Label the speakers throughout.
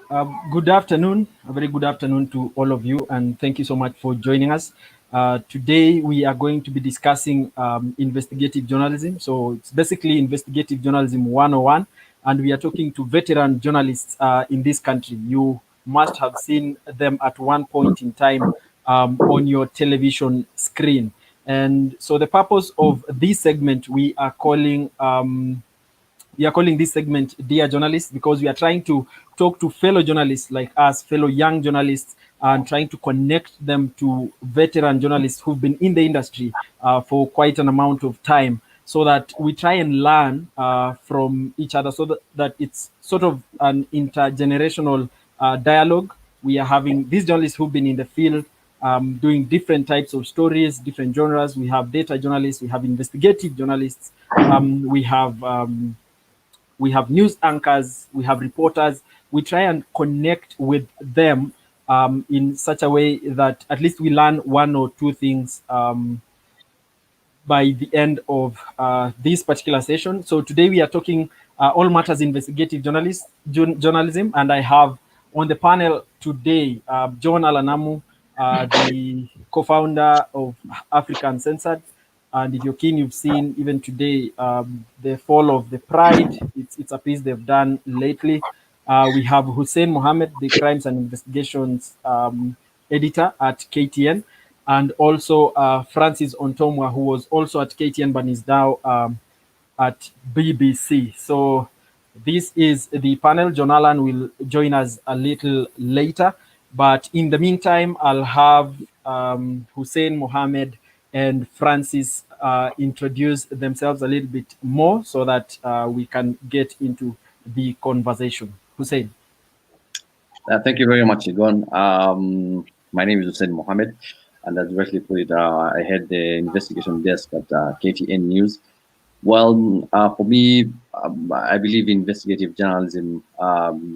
Speaker 1: Good afternoon, a very good afternoon to all of you, and thank you so much for joining us. Today, we are going to be discussing investigative journalism. So it's basically investigative journalism 101, and we are talking to veteran journalists in this country. You must have seen them at one point in time on your television screen. And so the purpose of this segment, we are calling this segment Dear Journalists because we are trying to talk to fellow journalists like us, fellow young journalists, and trying to connect them to veteran journalists who've been in the industry for quite an amount of time, so that we try and learn from each other, so that it's sort of an intergenerational dialogue. We are having these journalists who've been in the field doing different types of stories, different genres. We have data journalists, we have investigative journalists, we have news anchors, we have reporters. We try and connect with them in such a way that at least we learn one or two things by the end of this particular session. So today we are talking all matters investigative journalism, and I have on the panel today John Allan Namu, the co-founder of African Censored. And if you're keen, you've seen even today the fall of the Pride. It's a piece they've done lately. We have Hussein Mohamed, the Crimes and Investigations editor at KTN, and also Francis Ontomwa, who was also at KTN but is now at BBC. So this is the panel. John Allan will join us a little later. But in the meantime, I'll have Hussein Mohamed and Francis introduce themselves a little bit more so that we can get into the conversation. Hussein.
Speaker 2: Thank you very much, Igon. My name is Hussein Mohamed, and as directly put it, I head the investigation desk at KTN News. Well, for me, I believe investigative journalism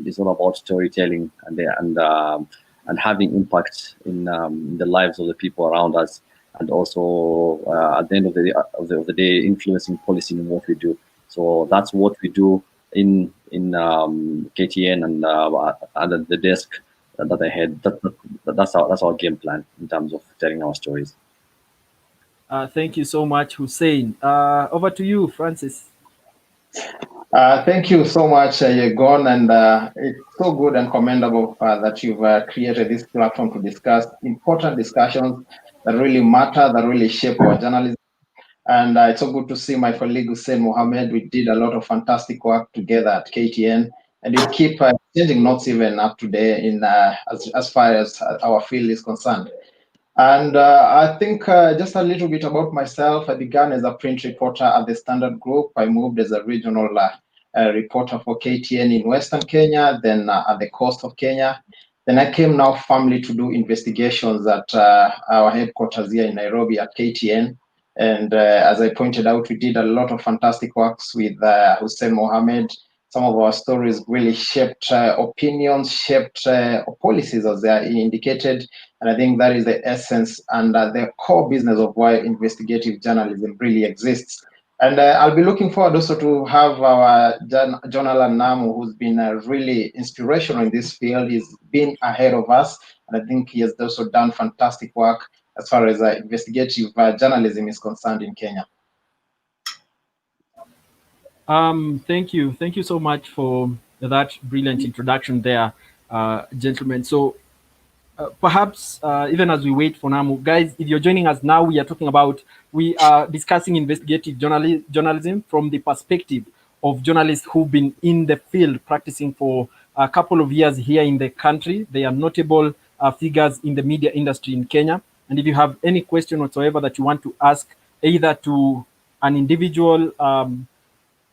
Speaker 2: is all about storytelling and having impact in the lives of the people around us, and also at the end of the day, influencing policy in what we do. So that's what we do in KTN and at the desk that I had. That's our game plan in terms of telling our stories.
Speaker 1: Thank you so much, Hussein. Over to you, Francis.
Speaker 3: Thank you so much, Yegon, and it's so good and commendable that you've created this platform to discuss important discussions that really matter, that really shape our journalism. And it's so good to see my colleague Hussein Mohamed. We did a lot of fantastic work together at KTN, and we keep changing notes even up today in as far as our field is concerned. And I think just a little bit about myself. I began as a print reporter at the Standard Group. I moved as a regional reporter for KTN in Western Kenya, then at the coast of Kenya. Then I came now firmly to do investigations at our headquarters here in Nairobi at KTN. And as I pointed out, we did a lot of fantastic works with Hussein Mohamed. Some of our stories really shaped opinions, shaped policies, as they are indicated. And I think that is the essence and the core business of why investigative journalism really exists. And I'll be looking forward also to have our John Allan Namu, who's been really inspirational in this field. He's been ahead of us, and I think he has also done fantastic work as far as investigative journalism is concerned in Kenya.
Speaker 1: Thank you so much for that brilliant introduction there, gentlemen. So perhaps even as we wait for Namu, guys, if you're joining us now, we are discussing investigative journalism from the perspective of journalists who've been in the field practicing for a couple of years here in the country. They are notable figures in the media industry in Kenya. And if you have any question whatsoever that you want to ask, either to an individual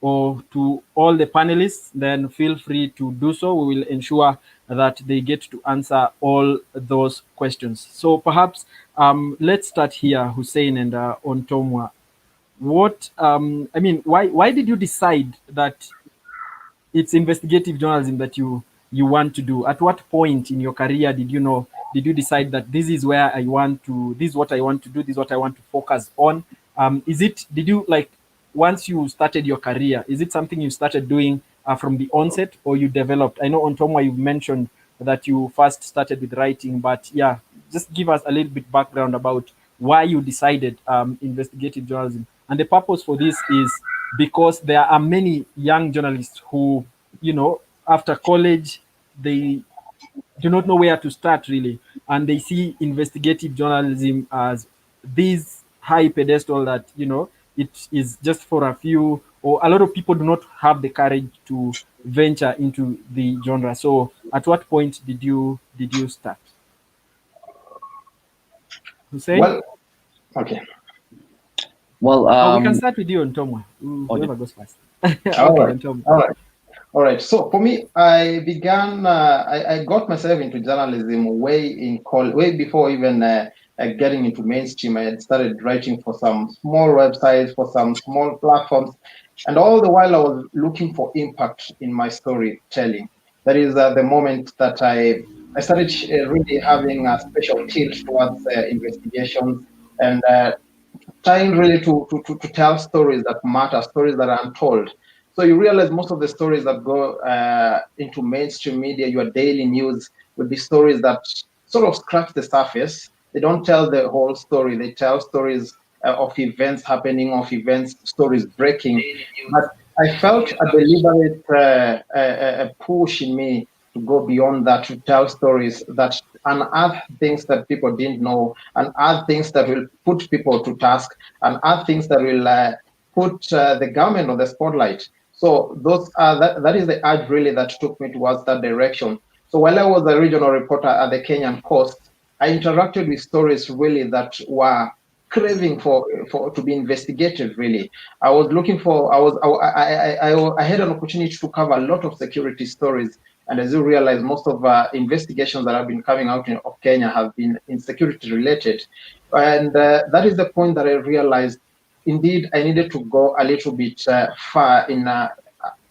Speaker 1: or to all the panelists, then feel free to do so. We will ensure that they get to answer all those questions. So perhaps let's start here, Hussein and Ontomwa. Why did you decide that it's investigative journalism that you want to do? At what point in your career did you decide that this is what I want to do, this is what I want to focus on? Once you started your career, is it something you started doing from the onset, or you developed? I know Ontomwa, you've mentioned that you first started with writing, but yeah, just give us a little bit background about why you decided investigative journalism. And the purpose for this is because there are many young journalists who, you know, after college, they do not know where to start really, and they see investigative journalism as this high pedestal that, you know, it is just for a few, or a lot of people do not have the courage to venture into the genre. So at what point did you start, Hussein?
Speaker 3: Well, okay.
Speaker 2: Well,
Speaker 1: We can start with you, Ontomwa. Whoever goes first.
Speaker 3: All
Speaker 1: Okay,
Speaker 3: right.
Speaker 1: Ontomwa.
Speaker 3: All right. All right. So for me, I began. I got myself into journalism way before even getting into mainstream. I had started writing for some small websites, for some small platforms, and all the while I was looking for impact in my storytelling. That is the moment that I started really having a special tilt towards investigations and trying really to tell stories that matter, stories that are untold. So you realize most of the stories that go into mainstream media, your daily news, would be stories that sort of scratch the surface. They don't tell the whole story. They tell stories of events happening, of events, stories breaking. But I felt a deliberate push in me to go beyond that, to tell stories that unearth things that people didn't know, unearth things that will put people to task, unearth things that will put the government on the spotlight. So that is the urge really that took me towards that direction. So while I was a regional reporter at the Kenyan coast, I interacted with stories really that were craving for to be investigated. Really, I was looking for. I had an opportunity to cover a lot of security stories, and as you realize, most of investigations that have been coming out of Kenya have been insecurity related, and that is the point that I realized. Indeed, I needed to go a little bit far in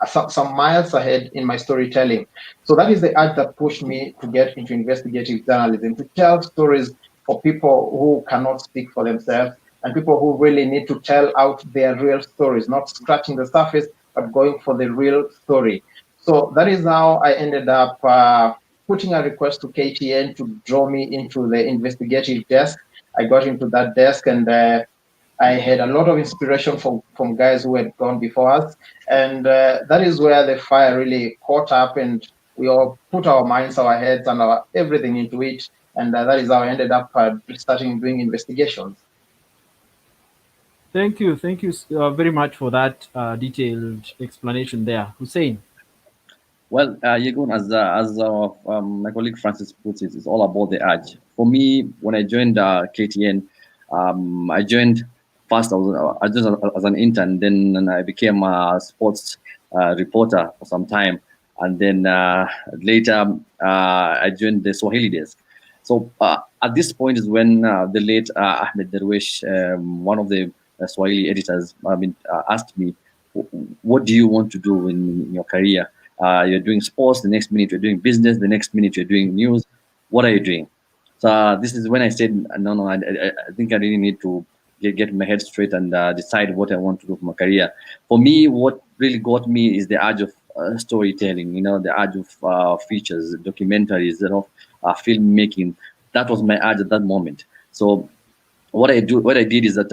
Speaker 3: some miles ahead in my storytelling. So that is the urge that pushed me to get into investigative journalism, to tell stories for people who cannot speak for themselves and people who really need to tell out their real stories, not scratching the surface, but going for the real story. So that is how I ended up putting a request to KTN to draw me into the investigative desk. I got into that desk and I had a lot of inspiration from guys who had gone before us. And that is where the fire really caught up and we all put our minds, our heads, and our everything into it. And that is how I ended up starting doing investigations.
Speaker 1: Thank you very much for that detailed explanation there, Hussein.
Speaker 2: Well, Yegun, my colleague Francis puts it, it's all about the urge. For me, when I joined KTN, I joined first I just as an intern, then I became a sports reporter for some time, and then later I joined the Swahili desk. So at this point is when the late Ahmed Derwish, one of the Swahili editors, asked me, "What do you want to do in your career? You're doing sports, the next minute you're doing business, the next minute you're doing news. What are you doing?" So this is when I said, no, I think I really need to get my head straight and decide what I want to do for my career. For me, what really got me is the urge of storytelling, the urge of features, documentaries, filmmaking. That was my urge at that moment. So what I did is that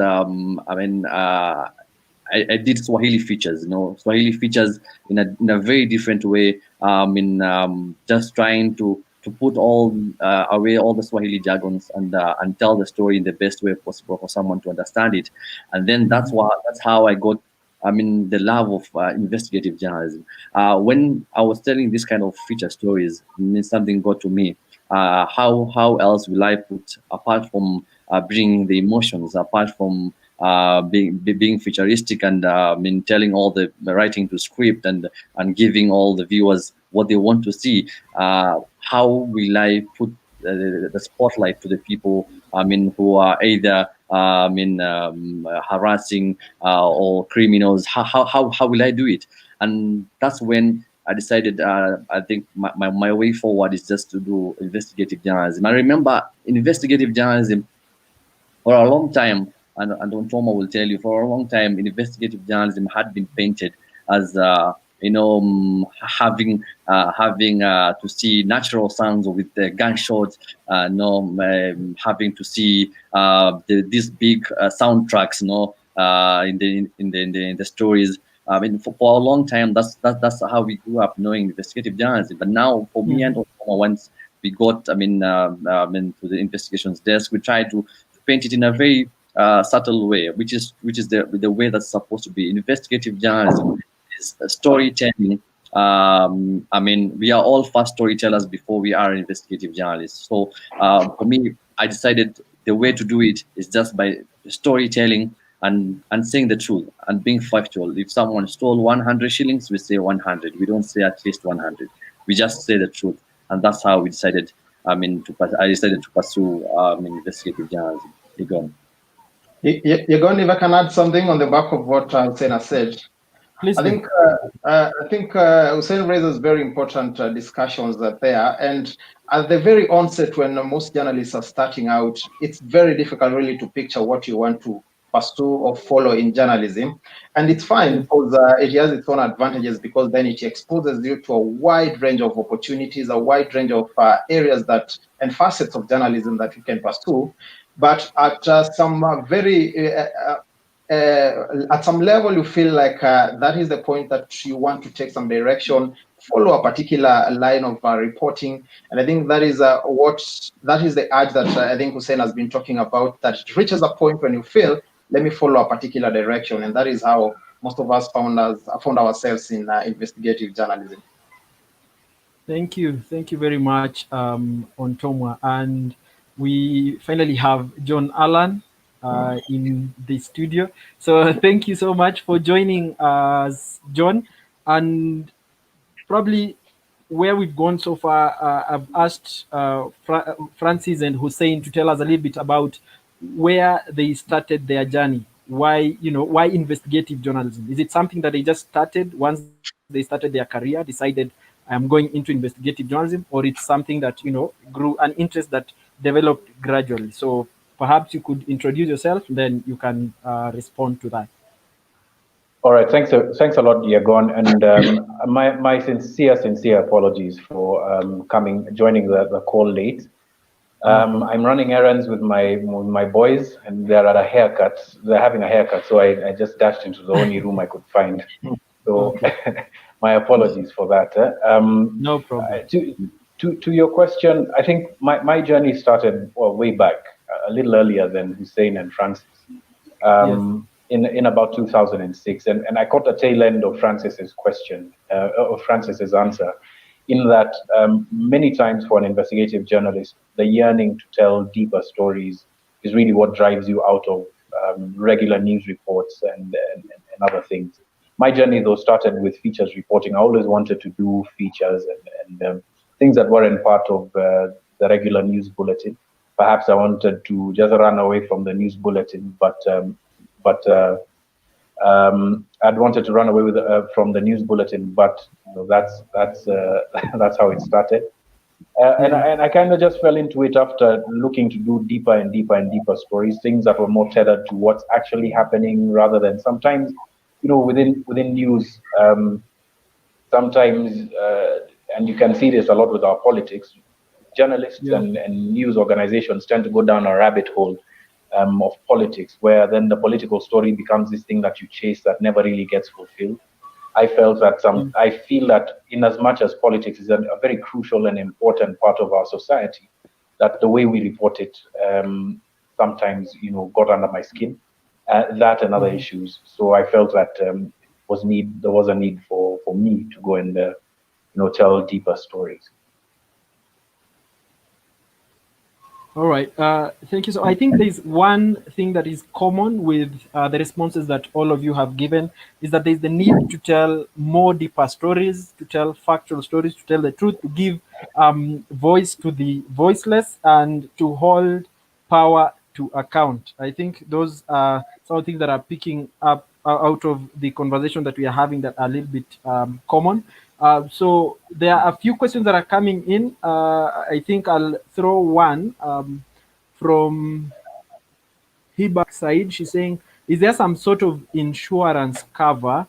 Speaker 2: I did Swahili features, Swahili features in a very different way. Just trying to put all away all the Swahili jargons and tell the story in the best way possible for someone to understand it. And then that's how I got. The love of investigative journalism. When I was telling this kind of feature stories, something got to me. How else will I put apart from bringing the emotions, apart from being futuristic and telling all the writing to script and giving all the viewers what they want to see. How will I put the spotlight to the people who are either harassing or criminals? How will I do it? And that's when I decided I think my way forward is just to do investigative journalism. I remember investigative journalism for a long time, and Ontomwa will tell you, for a long time, investigative journalism had been painted as having to see natural sounds with the gunshots, having to see these big soundtracks, in the stories. I mean, for a long time, that's how we grew up knowing investigative journalism. But now, for me and once we got, to the investigations desk, we try to paint it in a very subtle way, which is the way that's supposed to be. Investigative journalism is storytelling. We are all fast storytellers before we are investigative journalists. So for me, I decided the way to do it is just by storytelling and saying the truth and being factual. If someone stole 100 shillings, we say 100. We don't say at least 100. We just say the truth, and that's how we decided. I decided to pursue investigative journalism.
Speaker 3: Yagon, if I can add something on the back of what Hussein has said.
Speaker 1: Please.
Speaker 3: I think Hussein raises very important discussions there. And at the very onset, when most journalists are starting out, it's very difficult really to picture what you want to pursue or follow in journalism. And it's fine because it has its own advantages, because then it exposes you to a wide range of opportunities, a wide range of areas and facets of journalism that you can pursue. But at some at some level, you feel like that is the point that you want to take some direction, follow a particular line of reporting. And I think that is the urge that I think Hussein has been talking about, that it reaches a point when you feel, let me follow a particular direction. And that is how most of us found ourselves in investigative journalism.
Speaker 1: Thank you very much, Ontomwa. And we finally have John Allan in the studio. So thank you so much for joining us, John. And probably where we've gone so far, I've asked Francis and Hussein to tell us a little bit about where they started their journey. Why investigative journalism? Is it something that they just started once they started their career, decided I'm going into investigative journalism, or it's something that grew, an interest that developed gradually? So perhaps you could introduce yourself, then you can respond to that.
Speaker 4: All right, thanks a lot, Yagon, and my sincere apologies for joining the call late. I'm running errands with my boys, and they're at a haircut. They're having a haircut, so I just dashed into the only room I could find. So my apologies for that.
Speaker 1: No problem.
Speaker 4: To your question, I think my journey started way back, a little earlier than Hussein and Francis. In about 2006, and I caught the tail end of Francis's question, of Francis's answer, in that many times for an investigative journalist, the yearning to tell deeper stories is really what drives you out of regular news reports and other things. My journey, though, started with features reporting. I always wanted to do features and things that weren't part of the regular news bulletin. Perhaps I wanted to just run away from the news bulletin, but I'd wanted to run away from the news bulletin, but that's how it started. And I kind of just fell into it after looking to do deeper and deeper and deeper stories, things that were more tethered to what's actually happening, rather than sometimes, within news, sometimes, and you can see this a lot with our politics, journalists and news organizations tend to go down a rabbit hole of politics, where then the political story becomes this thing that you chase that never really gets fulfilled. I feel that in as much as politics is a very crucial and important part of our society, that the way we report it sometimes, got under my skin, that and other issues. So I felt that there was a need for me to go and tell deeper stories.
Speaker 1: All right, thank you. So I think there's one thing that is common with the responses that all of you have given, is that there's the need to tell more deeper stories, to tell factual stories, to tell the truth, to give voice to the voiceless, and to hold power to account. I think those are some of the things that are picking up out of the conversation that we are having that are a little bit common. So there are a few questions that are coming in. I think I'll throw one from Hibak Said. She's saying, is there some sort of insurance cover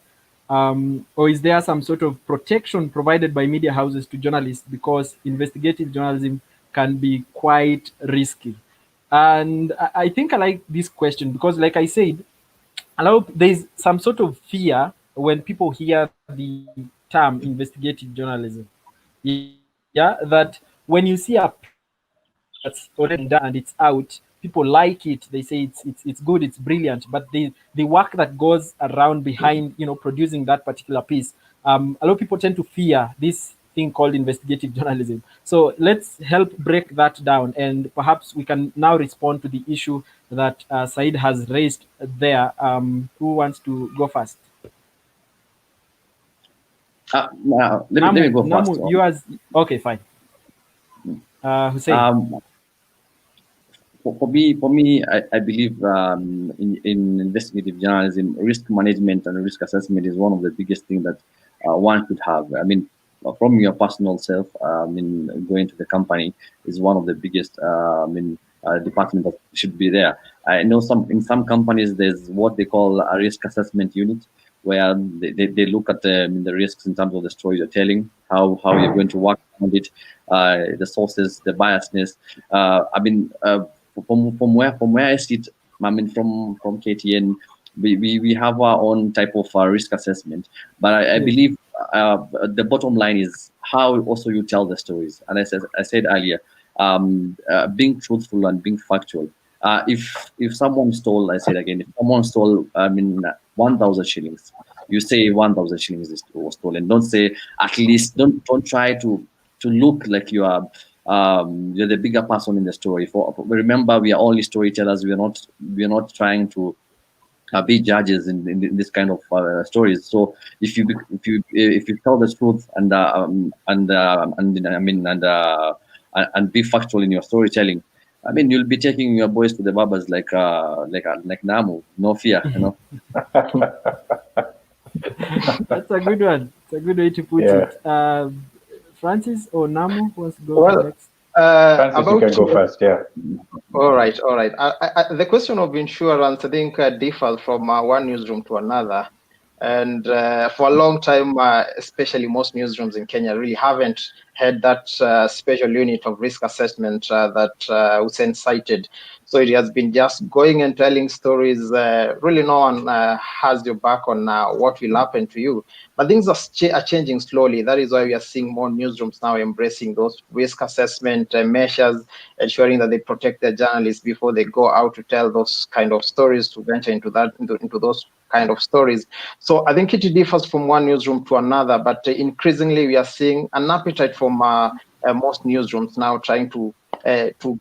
Speaker 1: Or is there some sort of protection provided by media houses to journalists because investigative journalism can be quite risky? And I think I like this question because, like I said, there's some sort of fear when people hear the term investigative journalism. Yeah, that when you see a piece that's already done and it's out, people like it. They say it's good, it's brilliant, but the work that goes around behind, producing that particular piece, a lot of people tend to fear this thing called investigative journalism. So let's help break that down, and perhaps we can now respond to the issue that Said has raised there. Who wants to go first?
Speaker 2: Let me go first.
Speaker 1: Namu, yours. Okay, fine. Hussein.
Speaker 2: For me, I believe in investigative journalism, risk management and risk assessment is one of the biggest things that one could have. I mean, from your personal self, going to the company is one of the biggest department that should be there. I know in some companies there's what they call a risk assessment unit, where they look at the risks in terms of the story you're telling, how you're going to work on it, the sources, the biasness. From where I sit, from KTN, we have our own type of risk assessment. But I believe the bottom line is how also you tell the stories. And as I said earlier, being truthful and being factual. If someone stole, I said again, if someone stole, 1,000 shillings, you say 1,000 shillings was stolen. Don't say at least. Don't try to look like you're the bigger person in the story. Remember, we are only storytellers. We are not trying to be judges in this kind of stories. So if you tell the truth and be factual in your storytelling, you'll be taking your boys to the barbers like Namu. No fear,
Speaker 1: That's a good one. It's a good way to put it. Francis or Namu wants to go next?
Speaker 4: Francis, you can go first. Yeah.
Speaker 3: All right. The question of insurance, I think, differs from one newsroom to another. And for a long time, especially most newsrooms in Kenya really haven't had that special unit of risk assessment that Hussein cited. So it has been just going and telling stories. Really, no one has your back on what will happen to you. But things are changing slowly. That is why we are seeing more newsrooms now embracing those risk assessment measures, ensuring that they protect their journalists before they go out to tell those kind of stories, to venture into those kind of stories. So I think it differs from one newsroom to another, but increasingly we are seeing an appetite from most newsrooms now trying to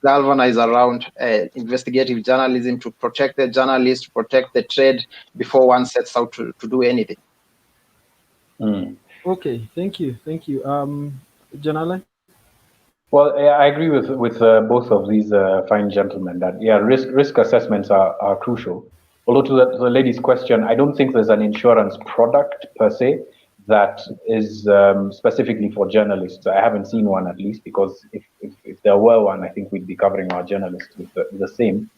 Speaker 3: galvanize around investigative journalism, to protect the journalists, to protect the trade before one sets out to do anything.
Speaker 1: Okay, thank you. John Allan?
Speaker 4: Well, I agree with both of these fine gentlemen that risk assessments are crucial. Although to the lady's question, I don't think there's an insurance product per se that is specifically for journalists. I haven't seen one, at least, because if there were one, I think we'd be covering our journalists with the same.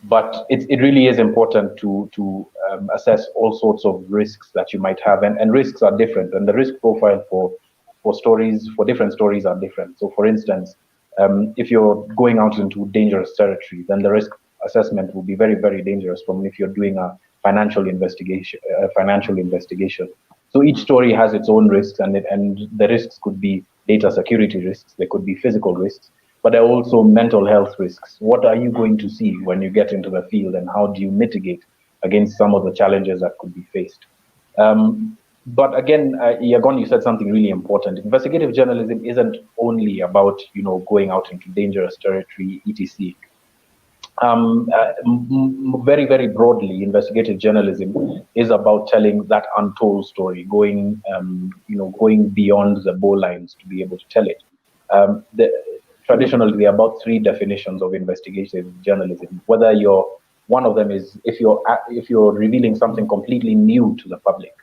Speaker 4: But it really is important to assess all sorts of risks that you might have, and risks are different, and the risk profile for different stories are different. So, for instance, if you're going out into dangerous territory, then the risk assessment will be very, very dangerous from if you're doing a financial investigation. So each story has its own risks, and the risks could be data security risks, they could be physical risks, but there are also mental health risks. What are you going to see when you get into the field, and how do you mitigate against some of the challenges that could be faced? But again, Yagon, you said something really important. Investigative journalism isn't only about going out into dangerous territory, etc. Very, very broadly, investigative journalism is about telling that untold story, going beyond the bowlines to be able to tell it. Traditionally, there are about three definitions of investigative journalism. Whether one of them is if you're revealing something completely new to the public,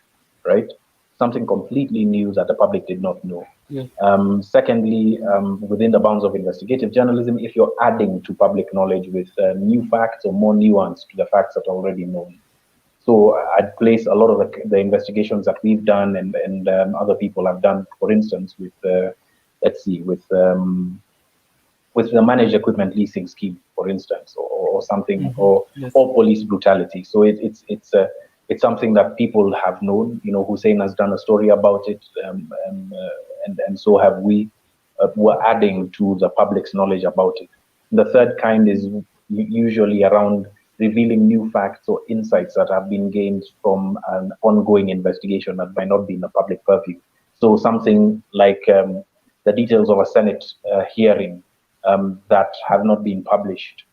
Speaker 4: right? Something completely new that the public did not know.
Speaker 1: Yeah.
Speaker 4: Secondly, within the bounds of investigative journalism, if you're adding to public knowledge with new facts or more nuance to the facts that are already known. So I'd place a lot of the investigations that we've done and other people have done, for instance, with let's see, with the managed equipment leasing scheme, for instance, or something, or police brutality. So it's something that people have known. You know, Hussein has done a story about it, and so have we. We're adding to the public's knowledge about it. The third kind is usually around revealing new facts or insights that have been gained from an ongoing investigation that might not be in the public purview. So something like the details of a Senate hearing that have not been published,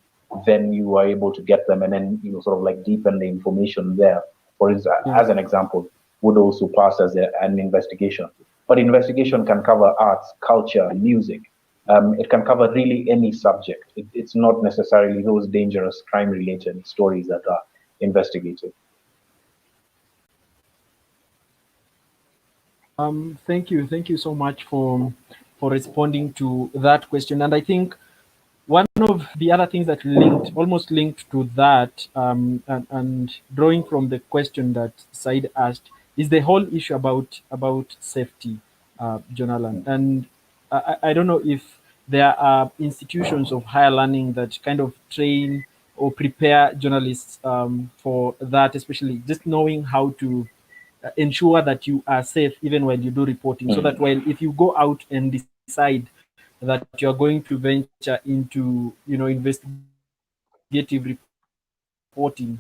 Speaker 4: then you are able to get them and then, you know, sort of like deepen the information there. For instance, as an example, would also pass as an investigation. But investigation can cover arts, culture, music. It can cover really any subject. It's not necessarily those dangerous crime-related stories that are investigated.
Speaker 1: Thank you so much for responding to that question. And I think one of the other things that almost linked to that, and drawing from the question that Said asked, is the whole issue about safety, John Allan. And I don't know if there are institutions of higher learning that kind of train or prepare journalists for that, especially just knowing how to ensure that you are safe even when you do reporting, so that if you go out and decide that you are going to venture into, you know, investigative reporting,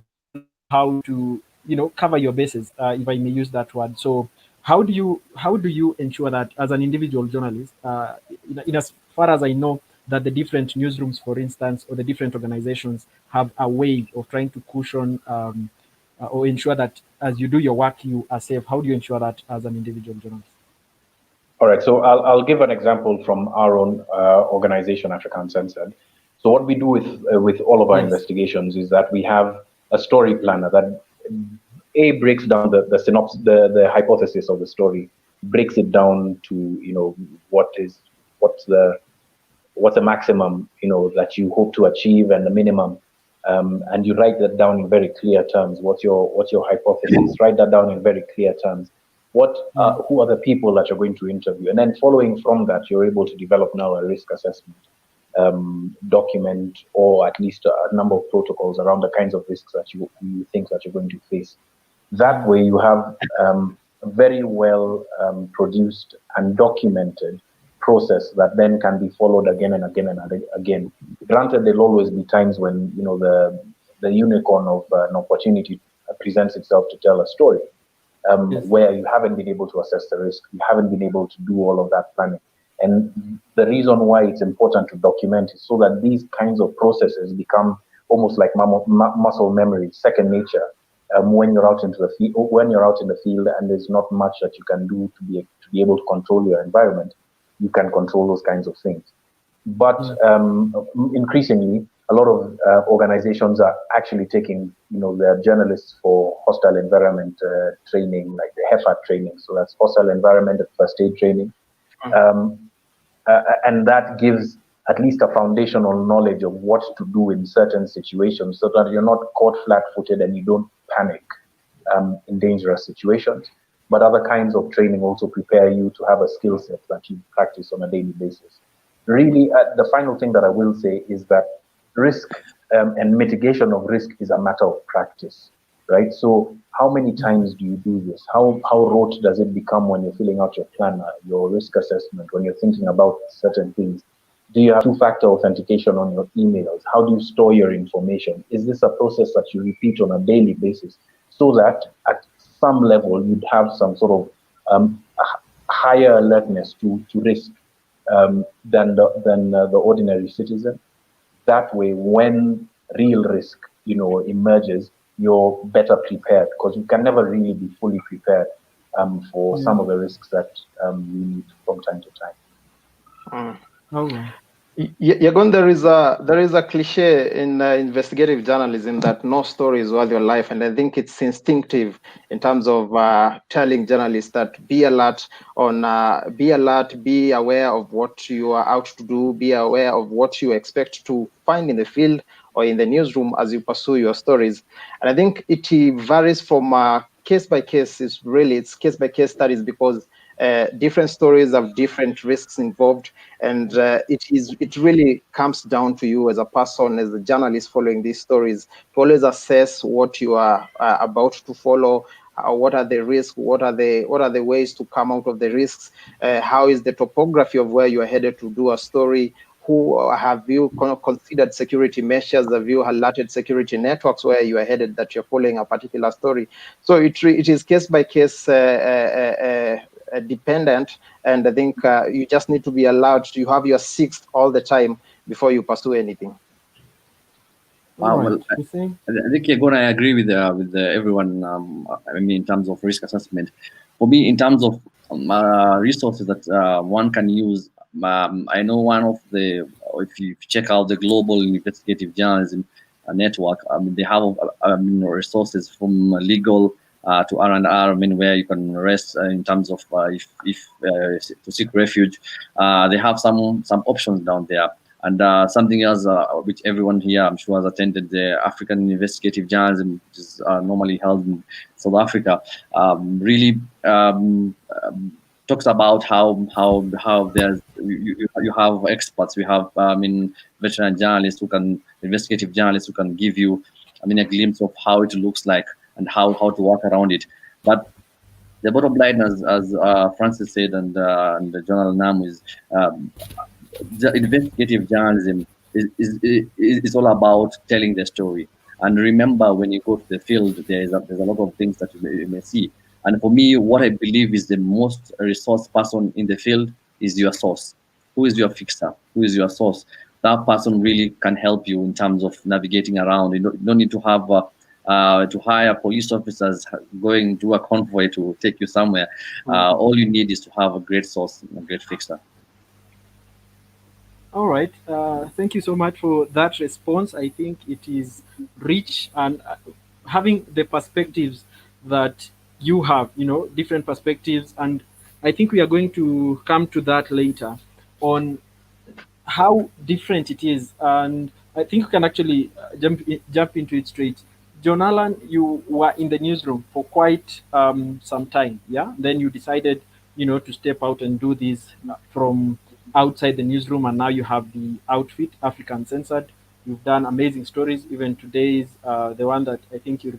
Speaker 1: how to, you know, cover your bases, if I may use that word. So how do you ensure that as an individual journalist, in as far as I know, that the different newsrooms, for instance, or the different organizations have a way of trying to cushion or ensure that as you do your work, you are safe? How do you ensure that as an individual journalist?
Speaker 4: All right, so I'll give an example from our own organization, Africa Uncensored. So what we do with all of our investigations is that we have a story planner that breaks down the synopsis, the hypothesis of the story, breaks it down to, you know, what's the maximum, you know, that you hope to achieve, and the minimum, and you write that down in very clear terms. What's your hypothesis? Write that down in very clear terms. Who are the people that you're going to interview? And then following from that, you're able to develop now a risk assessment document, or at least a number of protocols around the kinds of risks that you think that you're going to face. That way you have a very well produced and documented process that then can be followed again and again and again. Granted, there'll always be times when, you know, the unicorn of an opportunity presents itself to tell a story. Where you haven't been able to assess the risk, you haven't been able to do all of that planning. And the reason why it's important to document is so that these kinds of processes become almost like muscle memory, second nature. When you're out in the field, and there's not much that you can do to be able to control your environment, you can control those kinds of things. But increasingly, a lot of organizations are actually taking, you know, their journalists for hostile environment training, like the HEFA training. So that's hostile environment and first aid training. And that gives at least a foundational knowledge of what to do in certain situations, so that you're not caught flat-footed and you don't panic in dangerous situations. But other kinds of training also prepare you to have a skill set that you practice on a daily basis. Really, the final thing that I will say is that risk and mitigation of risk is a matter of practice, right? So how many times do you do this? How rote does it become when you're filling out your planner, your risk assessment, when you're thinking about certain things? Do you have two-factor authentication on your emails? How do you store your information? Is this a process that you repeat on a daily basis, so that at some level you'd have some sort of higher alertness to risk than the ordinary citizen? That way, when real risk, you know, emerges, you're better prepared, because you can never really be fully prepared for some of the risks that you meet from time to time.
Speaker 3: Yagon, there is a cliche in investigative journalism that no story is worth your life, and I think it's instinctive in terms of telling journalists that be alert, be aware of what you are out to do, be aware of what you expect to find in the field, or in the newsroom as you pursue your stories. And I think it varies from case by case. It's case by case studies, because different stories have different risks involved, and it really comes down to you as a person, as a journalist following these stories, to always assess what you are about to follow. What are the risks? What are the ways to come out of the risks? How is the topography of where you are headed to do a story? Who have you considered security measures? Have you alerted security networks where you are headed, that you're following a particular story? So it is case by case dependent, and I think you just need to be allowed to have your sixth all the time before you pursue anything.
Speaker 1: All right.
Speaker 2: Well, I think I agree with everyone. I mean, in terms of risk assessment, for me, in terms of resources that one can use, I know one of the, if you check out the Global Investigative Journalism Network, I mean, they have resources from legal to R&R, I mean, where you can rest in terms of if to seek refuge. They have some options down there. And something else which everyone here, I'm sure, has attended, the African Investigative Journalism, which is normally held in South Africa, really talks about how there's you have experts, we have veteran journalists investigative journalists who can give you, a glimpse of how it looks like and how to work around it. But the bottom line, as Francis said, and John Allan Namu, is investigative journalism is all about telling the story. And remember, when you go to the field, there's a lot of things that you may see. And for me, what I believe is the most resource person in the field is your source. Who is your fixer? Who is your source? That person really can help you in terms of navigating around. You don't need to have to hire police officers going to a convoy to take you somewhere. All you need is to have a great source, a great fixer.
Speaker 1: All right. Thank you so much for that response. I think it is rich, and having the perspectives that you have, different perspectives. And I think we are going to come to that later on how different it is. And I think we can actually jump into it straight. John Allan, you were in the newsroom for quite some time, yeah? Then you decided, to step out and do this from outside the newsroom, and now you have the outfit, African Censored. You've done amazing stories. Even today's the one that I think you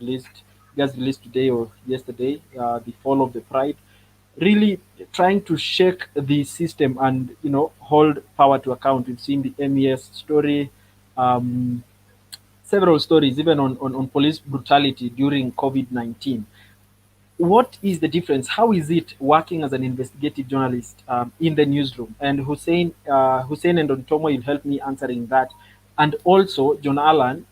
Speaker 1: guys released today or yesterday, the Fall of the Pride. Really trying to shake the system and hold power to account. We've seen the MES story, several stories, even on police brutality during COVID-19. What is the difference? How is it working as an investigative journalist in the newsroom? And Hussein and Ontomwa, you'll help me answering that. And also, John Allan,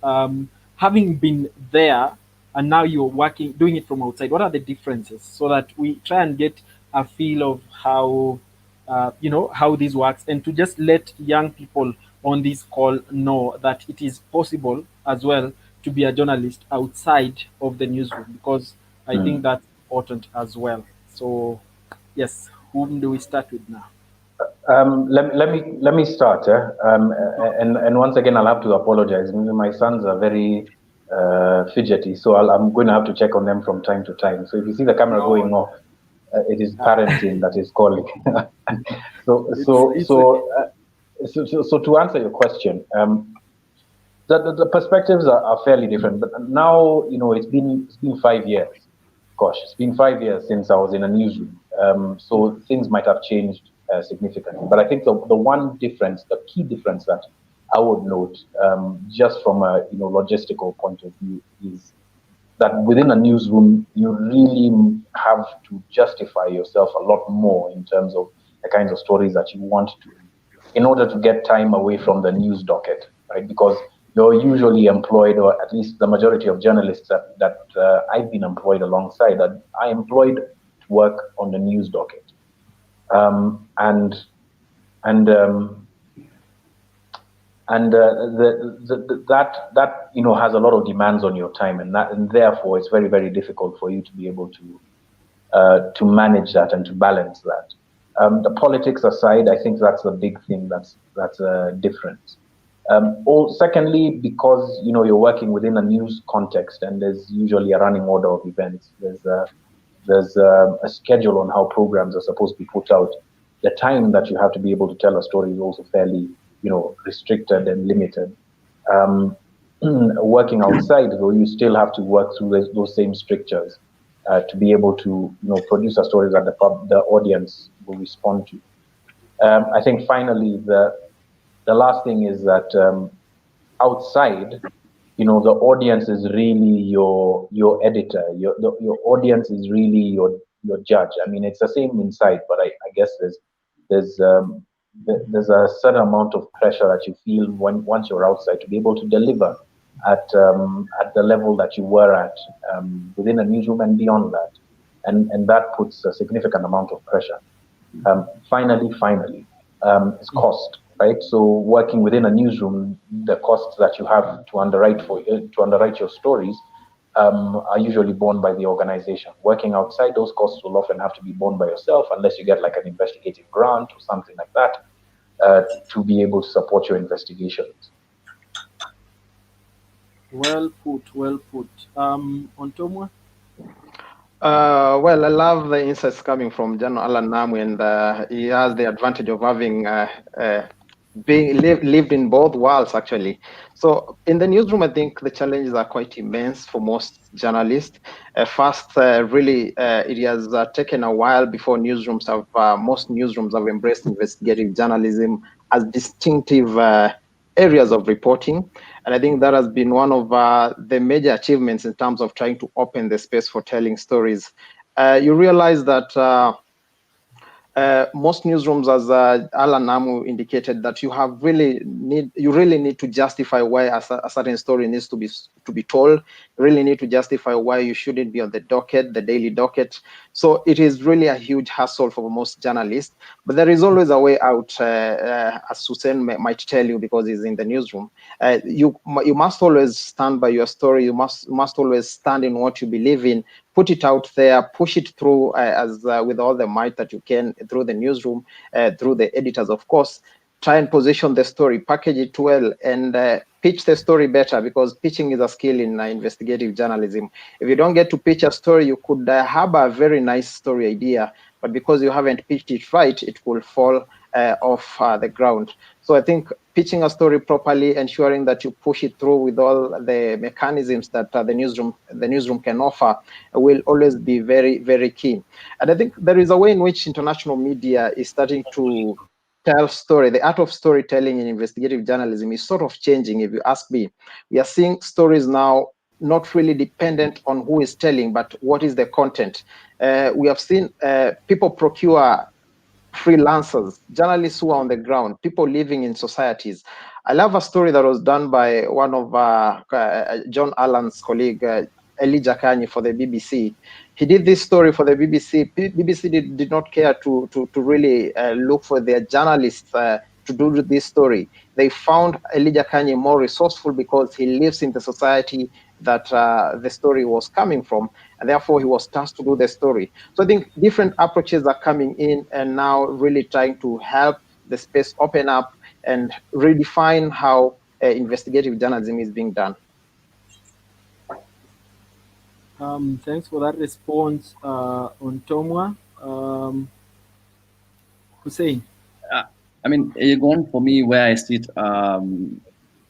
Speaker 1: having been there and now you're doing it from outside, what are the differences, so that we try and get a feel of how how this works, and to just let young people on this call know that it is possible as well to be a journalist outside of the newsroom, because I think that's important as well. So, yes, whom do we start with now?
Speaker 4: Let me start. And once again, I'll have to apologize. My sons are very fidgety, so I'm going to have to check on them from time to time. So if you see the camera going off, it is parenting that is calling. So to answer your question, the perspectives are fairly different. But now, it's been 5 years. Gosh, it's been 5 years since I was in a newsroom. So things might have changed significantly. But I think the one difference, the key difference that I would note, just from a logistical point of view, is that within a newsroom, you really have to justify yourself a lot more in terms of the kinds of stories that you want to, in order to get time away from the news docket, right? Because you're usually employed, or at least the majority of journalists that I've been employed alongside, that I employed to work on the news docket. That has a lot of demands on your time, and therefore it's very, very difficult for you to be able to manage that and to balance that. The politics aside, I think that's the big thing that's different. Secondly, because you're working within a news context, and there's usually a running order of events. There's a schedule on how programs are supposed to be put out. The time that you have to be able to tell a story is also fairly, restricted and limited. Working outside, though, you still have to work through those same strictures to be able to, produce a story that the audience will respond to. I think finally the last thing is that outside, the audience is really your editor. Your audience is really your judge. I mean, it's the same inside, but I guess there's a certain amount of pressure that you feel once you're outside to be able to deliver at the level that you were at within a newsroom and beyond that, and that puts a significant amount of pressure. Finally, is cost. Right, so working within a newsroom, the costs that you have to underwrite your stories are usually borne by the organization. Working outside, those costs will often have to be borne by yourself, unless you get like an investigative grant or something like that to be able to support your investigations.
Speaker 1: Well put. Ontomwa?
Speaker 3: Well, I love the insights coming from John Allan Namu, and he has the advantage of having lived in both worlds, actually. So in the newsroom, I think the challenges are quite immense for most journalists. First, really, it has taken a while before most newsrooms have embraced investigative journalism as distinctive areas of reporting. And I think that has been one of the major achievements in terms of trying to open the space for telling stories. You realize that most newsrooms, as Allan Namu indicated, that you really need to justify why a certain story needs to be told. You really need to justify why you shouldn't be on the daily docket. So it is really a huge hassle for most journalists. But there is always a way out, as Hussein might tell you, because he's in the newsroom. You must always stand by your story. You must always stand in what you believe in. Put it out there, push it through with all the might that you can through the newsroom, through the editors, of course. Try and position the story, package it well, and pitch the story better, because pitching is a skill in investigative journalism. If you don't get to pitch a story, you could have a very nice story idea, but because you haven't pitched it right, it will fall off the ground. So I think pitching a story properly, ensuring that you push it through with all the mechanisms that the newsroom can offer, will always be very, very key. And I think there is a way in which international media is starting to tell story. The art of storytelling in investigative journalism is sort of changing, if you ask me. We are seeing stories now not really dependent on who is telling, but what is the content. We have seen people procure freelancers, journalists who are on the ground, people living in societies. I love a story that was done by one of John Allan's colleague, Elijah Kanyi, for the BBC. He did this story for the BBC. BBC did not care to really look for their journalists to do this story. They found Elijah Kanyi more resourceful because he lives in the society that the story was coming from, and therefore he was tasked to do the story. So I think different approaches are coming in and now really trying to help the space open up and redefine how investigative journalism is being done.
Speaker 1: Thanks for that response, Ontomwa. Hussein.
Speaker 2: I mean, going for me, where I sit,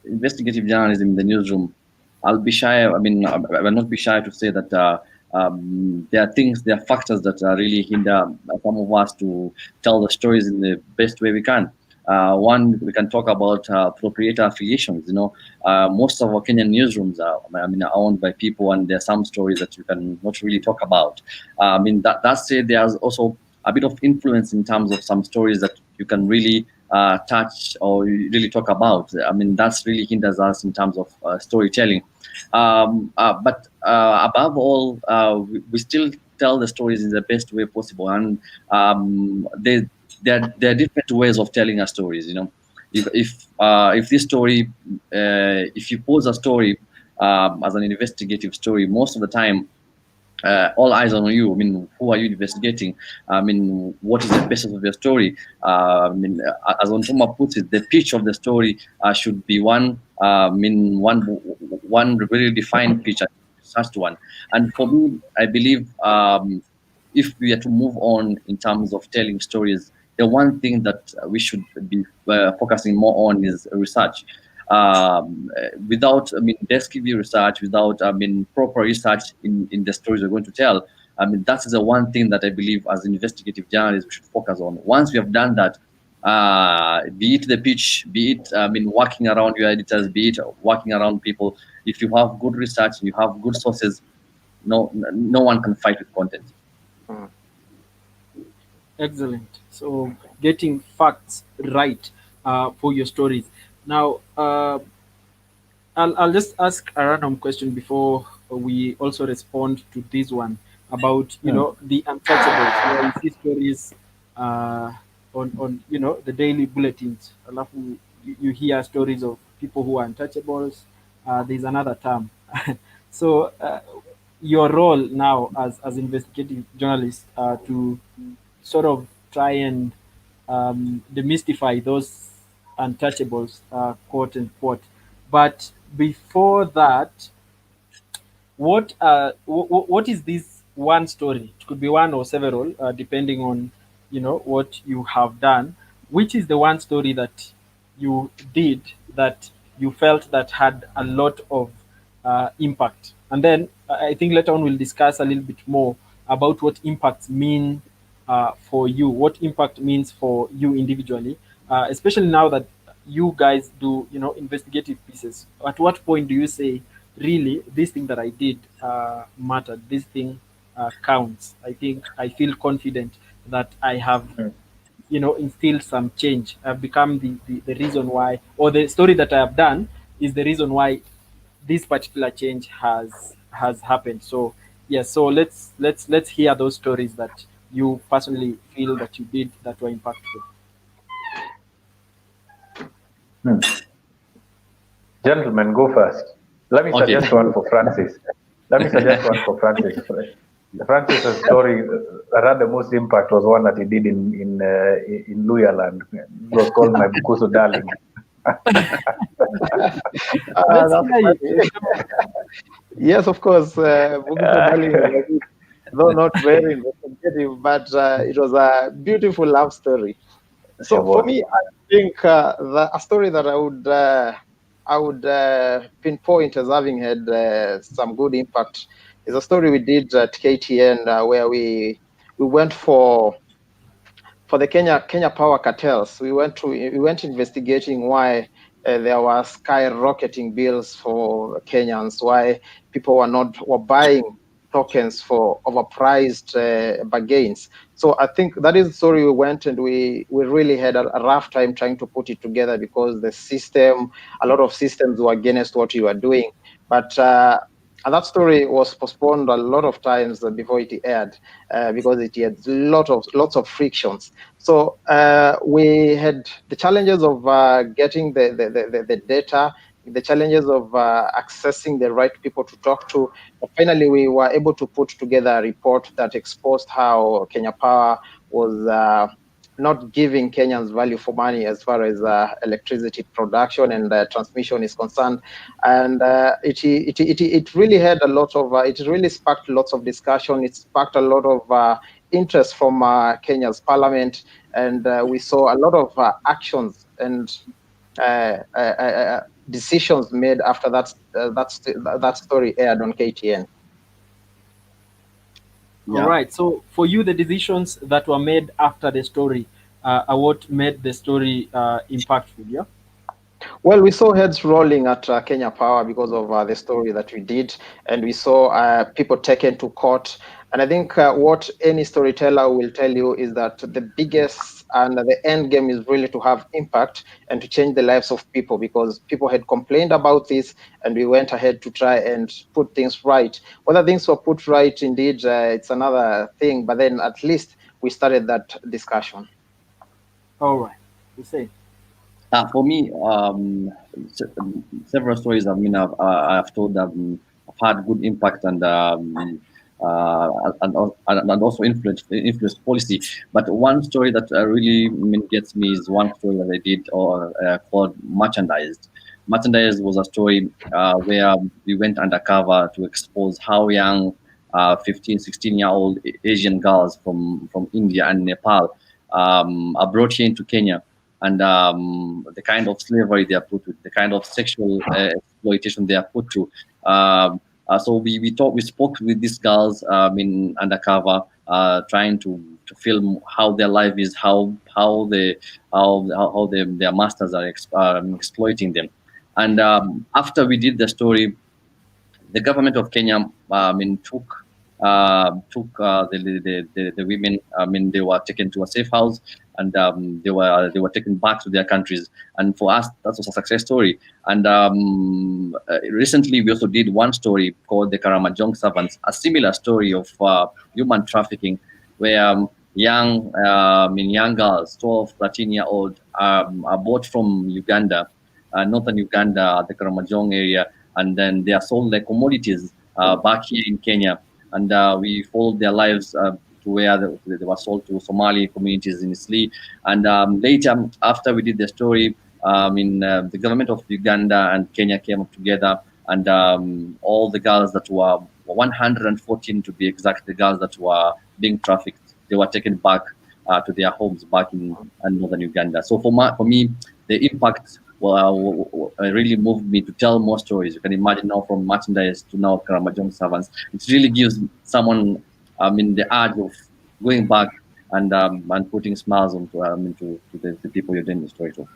Speaker 2: investigative journalism in the newsroom, I'll be shy. I mean, I will not be shy to say that there are factors that really hinder some of us to tell the stories in the best way we can. One, we can talk about proprietor affiliations. Most of our Kenyan newsrooms are owned by people, and there are some stories that you can not really talk about. That said, there's also a bit of influence in terms of some stories that you can really touch or really talk about. That's really hinders us in terms of storytelling. But above all, we still tell the stories in the best way possible, and there are different ways of telling our stories. If this story, if you pose a story as an investigative story, most of the time all eyes on you. I mean, who are you investigating? I mean, what is the basis of your story? As Ontomwa puts it, the pitch of the story should be one. One really defined pitch, such one. And for me, I believe if we are to move on in terms of telling stories, the one thing that we should be focusing more on is research. Without, desk review research, without, proper research in the stories we're going to tell, that is the one thing that I believe as investigative journalists we should focus on. Once we have done that, be it the pitch, be it, working around your editors, be it working around people, if you have good research, you have good sources, no one can fight with content.
Speaker 1: Excellent. So getting facts right for your stories. Now, I'll just ask a random question before we also respond to this one about the untouchables. Where you see stories on the daily bulletins. Alafu, you hear stories of people who are untouchables. There's another term. So your role now as investigative journalist to sort of try and demystify those untouchables, quote unquote. But before that, what is this one story? It could be one or several, depending on what you have done. Which is the one story that you did that you felt that had a lot of impact? And then I think later on we'll discuss a little bit more about what impacts mean for you, what impact means for you individually, especially now that you guys do investigative pieces. At what point do you say, really, this thing that I did mattered, this thing counts? I think I feel confident that I have instilled some change. I've become the reason why, or the story that I have done is the reason why this particular change has happened. So yes, so let's hear those stories that you personally feel that you did that were impactful.
Speaker 4: Gentlemen, go first. Let me suggest one for Francis. Francis's story that had the most impact was one that he did in Luyaland. It was called My Bukusu Darling.
Speaker 5: Yes, of course. Bukusu Darling, though not very investigative, but it was a beautiful love story. So for me, I think a story that I would pinpoint as having had some good impact is a story we did at KTN where we went for the Kenya power cartels. We went investigating why there were skyrocketing bills for Kenyans, why people were buying tokens for overpriced bargains. So I think that is the story we went, and we really had a rough time trying to put it together because a lot of systems were against what you were doing. But and that story was postponed a lot of times before it aired because it had lots of frictions. So we had the challenges of getting the data, the challenges of accessing the right people to talk to. But finally, we were able to put together a report that exposed how Kenya Power was not giving Kenyans value for money as far as electricity production and transmission is concerned, and it really had a lot of it really sparked lots of discussion. It sparked a lot of interest from Kenya's parliament, and we saw a lot of actions and decisions made after that story aired on KTN.
Speaker 1: Yeah. All right. So for you, the decisions that were made after the story are what made the story impactful, yeah?
Speaker 5: Well, we saw heads rolling at Kenya Power because of the story that we did, and we saw people taken to court. And I think what any storyteller will tell you is that the biggest and the end game is really to have impact and to change the lives of people, because people had complained about this, and we went ahead to try and put things right. Whether things were put right, indeed, it's another thing, but then at least we started that discussion.
Speaker 1: All right. You say.
Speaker 2: For me, several stories. I've told. I've had good impact, and and also influence policy. But one story that really gets me is one story that I did called Merchandised. Merchandised was a story where we went undercover to expose how young 15, 16-year-old Asian girls from India and Nepal are brought here into Kenya, and the kind of slavery they are put to, the kind of sexual exploitation they are put to. So we spoke with these girls in undercover, trying to film how their life is, how their masters are exploiting them. And after we did the story, the government of Kenya, took the women. They were taken to a safe house, and they were taken back to their countries. And for us, that was a success story. And recently, we also did one story called the Karama Servants, a similar story of human trafficking, where young girls, 12, 13-year-old, are bought from Uganda, northern Uganda, the Karamajong area, and then they are sold like commodities back here in Kenya. And we followed their lives to where they were sold to Somali communities in Isli. And later, after we did the story, the government of Uganda and Kenya came up together, and all the girls that were 114 to be exact, the girls that were being trafficked, they were taken back to their homes back in northern Uganda. So for me, the impact really moved me to tell more stories. You can imagine now from merchandise to now Karamajong servants. It really gives someone the urge of going back and putting smiles onto the people you're doing the story to.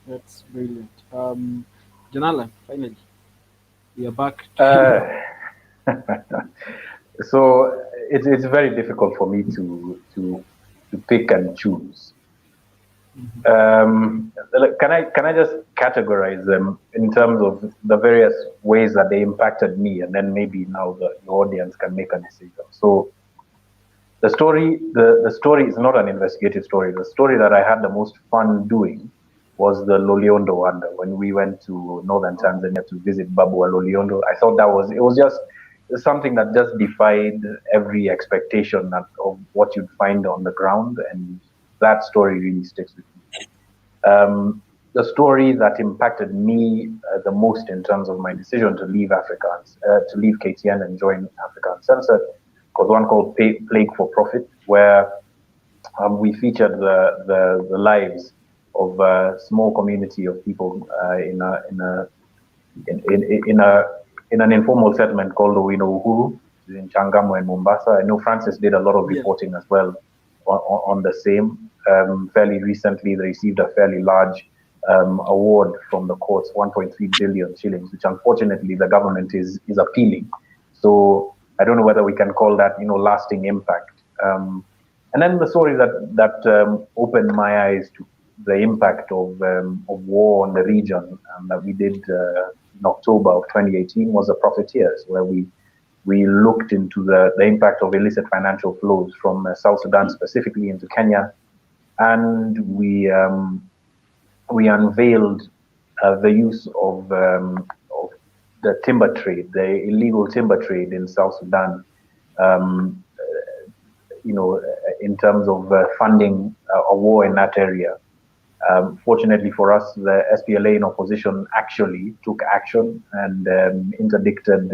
Speaker 1: That's brilliant. John Allan, finally, we are back.
Speaker 4: So it's very difficult for me to pick and choose. Can I just categorize them in terms of the various ways that they impacted me, and then maybe now the audience can make a decision. So the story is not an investigative story. The story that I had the most fun doing was the Loliondo Wonder, when we went to northern Tanzania to visit Babu wa Loliondo. I thought it was just something that just defied every expectation of what you'd find on the ground, and that story really sticks with me. The story that impacted me the most in terms of my decision to leave to leave KTN and join Africa Uncensored, was one called Plague for Profit, where we featured the lives of a small community of people in an informal settlement called Owino Uhuru in Changamwe and Mombasa. I know Francis did a lot of reporting as well on the same. Fairly recently, they received a fairly large award from the courts, 1.3 billion shillings, which unfortunately the government is appealing. So I don't know whether we can call that lasting impact. And then the story that opened my eyes to the impact of war on the region that we did in October of 2018 was the Profiteers, where we looked into the impact of illicit financial flows from South Sudan specifically into Kenya, and we unveiled the use of the timber trade, the illegal timber trade in South Sudan, in terms of funding a war in that area. Fortunately for us, the SPLA in opposition actually took action and interdicted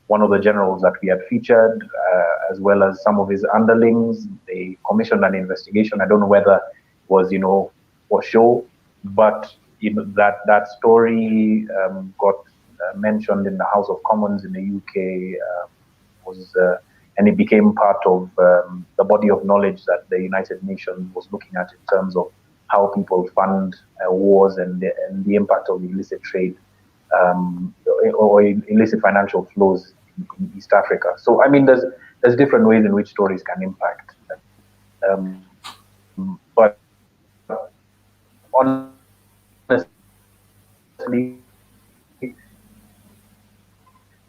Speaker 4: one of the generals that we had featured, as well as some of his underlings. They commissioned an investigation. I don't know whether it was, for show, but that story got mentioned in the House of Commons in the UK, and it became part of the body of knowledge that the United Nations was looking at in terms of how people fund wars and the impact of illicit trade or illicit financial flows in East Africa. So I mean, there's different ways in which stories can impact. But honestly,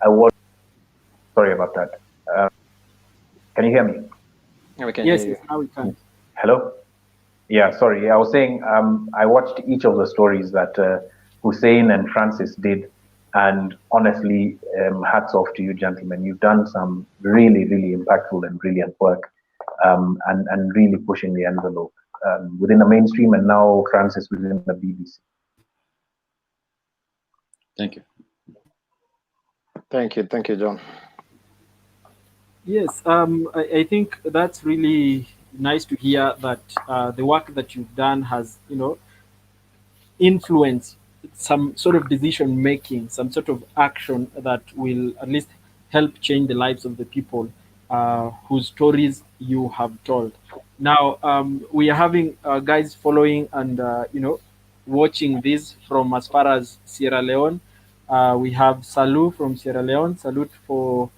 Speaker 4: I was sorry about that. Can you hear me?
Speaker 6: Yeah, we can
Speaker 1: Yes,
Speaker 6: hear you.
Speaker 1: yes, now we can.
Speaker 4: Hello? Yeah, sorry. I was saying I watched each of the stories that Hussein and Francis did, And honestly, hats off to you, gentlemen. You've done some really, really impactful and brilliant work, and really pushing the envelope within the mainstream, and now Francis within the BBC.
Speaker 2: Thank you.
Speaker 5: Thank you, John.
Speaker 1: Yes, I think that's really nice to hear that the work that you've done has, influence some sort of decision making, some sort of action that will at least help change the lives of the people whose stories you have told. Now, we are having guys following and watching this from as far as Sierra Leone. We have Salu from Sierra Leone. Salute for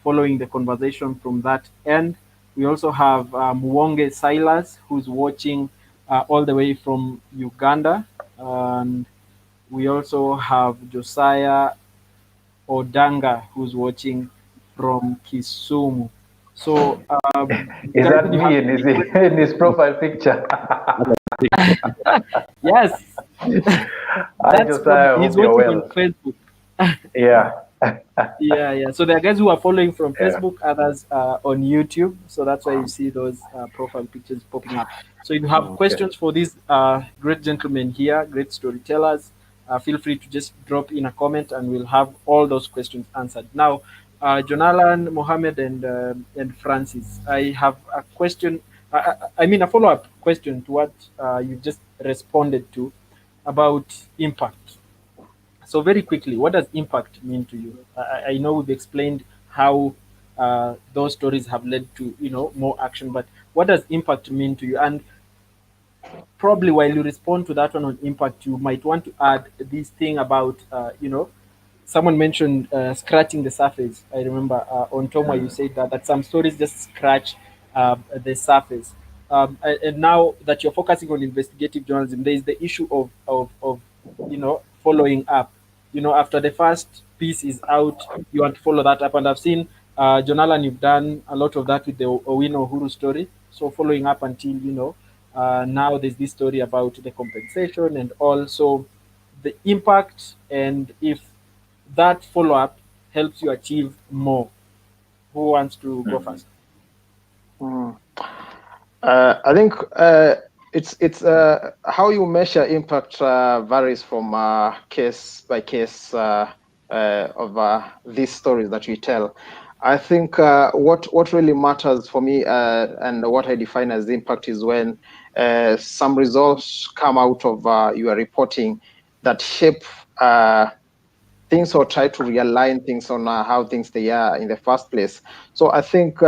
Speaker 1: following the conversation from that end. We also have Muwonge Silas, who's watching all the way from Uganda. And we also have Josiah Odanga, who's watching from Kisumu. So,
Speaker 4: Is
Speaker 1: guys,
Speaker 4: that me in his profile picture?
Speaker 1: yes.
Speaker 4: Hi, Josiah.
Speaker 1: He's
Speaker 4: Hope you're
Speaker 1: watching
Speaker 4: well.
Speaker 1: on Facebook.
Speaker 4: Yeah.
Speaker 1: Yeah. So there are guys who are following from Facebook, others on YouTube. So that's why you see those profile pictures popping up. So if you have questions for these great gentlemen here, great storytellers, feel free to just drop in a comment, and we'll have all those questions answered. Now, John Allan, Mohamed, and Francis, I have a question. I mean, a follow-up question to what you just responded to about impact. So very quickly, what does impact mean to you? I know we've explained how those stories have led to more action, but what does impact mean to you? And probably while you respond to that one on impact, you might want to add this thing about someone mentioned scratching the surface. I remember Ontomwa, you said that some stories just scratch the surface. And now that you're focusing on investigative journalism, there is the issue of following up. After the first piece is out, you want to follow that up. And I've seen, John Allan, you've done a lot of that with the Owino Uhuru story. So following up until, now there's this story about the compensation and also the impact, and if that follow-up helps you achieve more. Who wants to go first?
Speaker 5: I think it's how you measure impact varies from case by case of these stories that we tell. I think what really matters for me and what I define as impact is when some results come out of your reporting that shape things or try to realign things on how things they are in the first place. So I think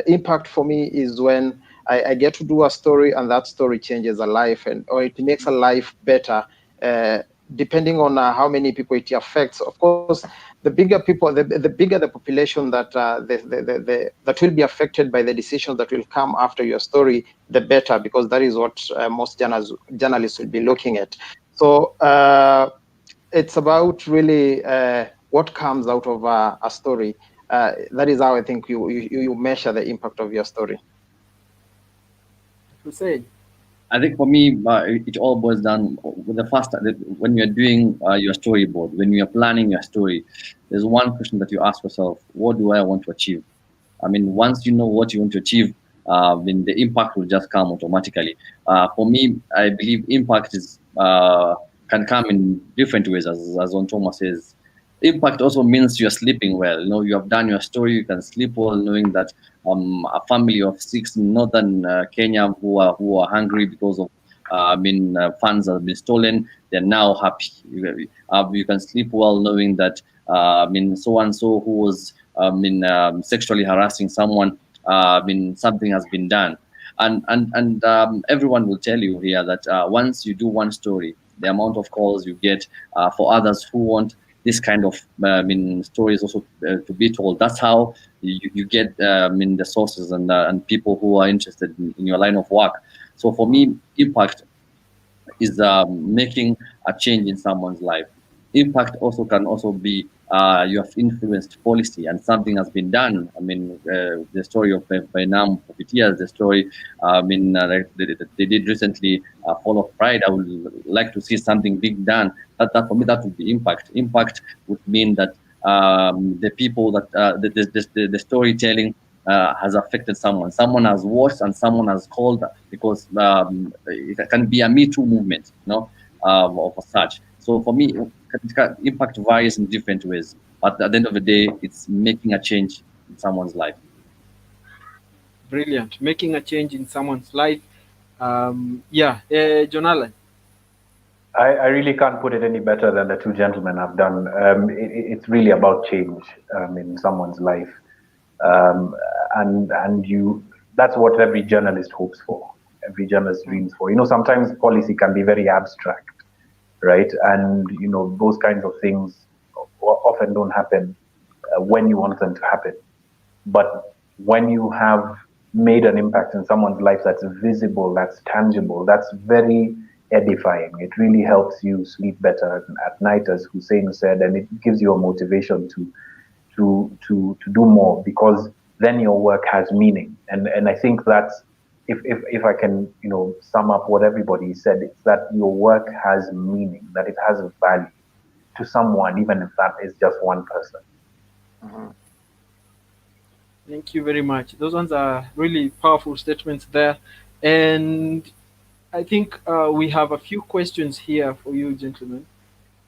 Speaker 5: impact for me is when I get to do a story and that story changes a life, or it makes a life better, depending on how many people it affects. Of course, the bigger people, the bigger the population that that will be affected by the decisions that will come after your story, the better, because that is what most journalists will be looking at. So it's about really what comes out of a story. That is how I think you measure the impact of your story.
Speaker 1: Hussein.
Speaker 2: I think for me, it all boils down with the first when you're doing your storyboard, when you're planning your story. There's one question that you ask yourself: what do I want to achieve? I mean, once you know what you want to achieve, then the impact will just come automatically. For me, I believe impact is can come in different ways, as Ontomwa says. Impact also means you're sleeping well. You have done your story. You can sleep well, knowing that a family of 6 in northern Kenya who are hungry because of funds have been stolen. They're now happy. You can sleep well knowing that so and so who was sexually harassing someone. Something has been done, and everyone will tell you here that once you do one story, the amount of calls you get for others who want this kind of stories also to be told. That's how you get the sources and people who are interested in your line of work. So for me, impact is making a change in someone's life. Impact also can also be you have influenced policy and something has been done. The story of Namu Kupitia the story. Like they did recently, Fall of Pride. I would like to see something big done. That for me, that would be impact. Impact would mean that the people that the storytelling has affected someone. Someone has watched and someone has called, because it can be a Me Too movement, of such. So for me, impact varies in different ways. But at the end of the day, it's making a change in someone's life.
Speaker 1: Brilliant. Making a change in someone's life. John Allan.
Speaker 4: I really can't put it any better than the two gentlemen have done. It's really about change in someone's life, and that's what every journalist hopes for. Every journalist dreams for. Sometimes policy can be very abstract, right? And those kinds of things often don't happen when you want them to happen. But when you have made an impact in someone's life that's visible, that's tangible, that's very edifying. It really helps you sleep better at night, as Hussein said, and it gives you a motivation to do more, because then your work has meaning. And I think that's, if I can sum up what everybody said, it's that your work has meaning, that it has a value to someone, even if that is just one person.
Speaker 1: Mm-hmm. Thank you very much. Those ones are really powerful statements there. And I think we have a few questions here for you, gentlemen.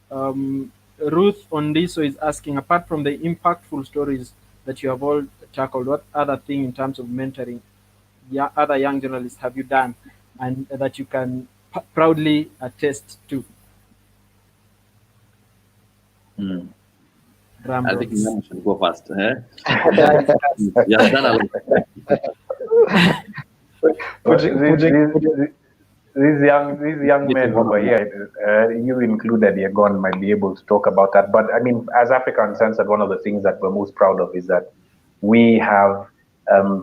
Speaker 1: Ruth Ondiso is asking, apart from the impactful stories that you have all tackled, what other thing in terms of mentoring other young journalists have you done, and that you can proudly attest to?
Speaker 2: I think Namu should go first. Eh?
Speaker 4: Yeah, these young men over here, you included, Yegon, might be able to talk about that. But I mean, as Africa Uncensored, one of the things that we're most proud of is that we have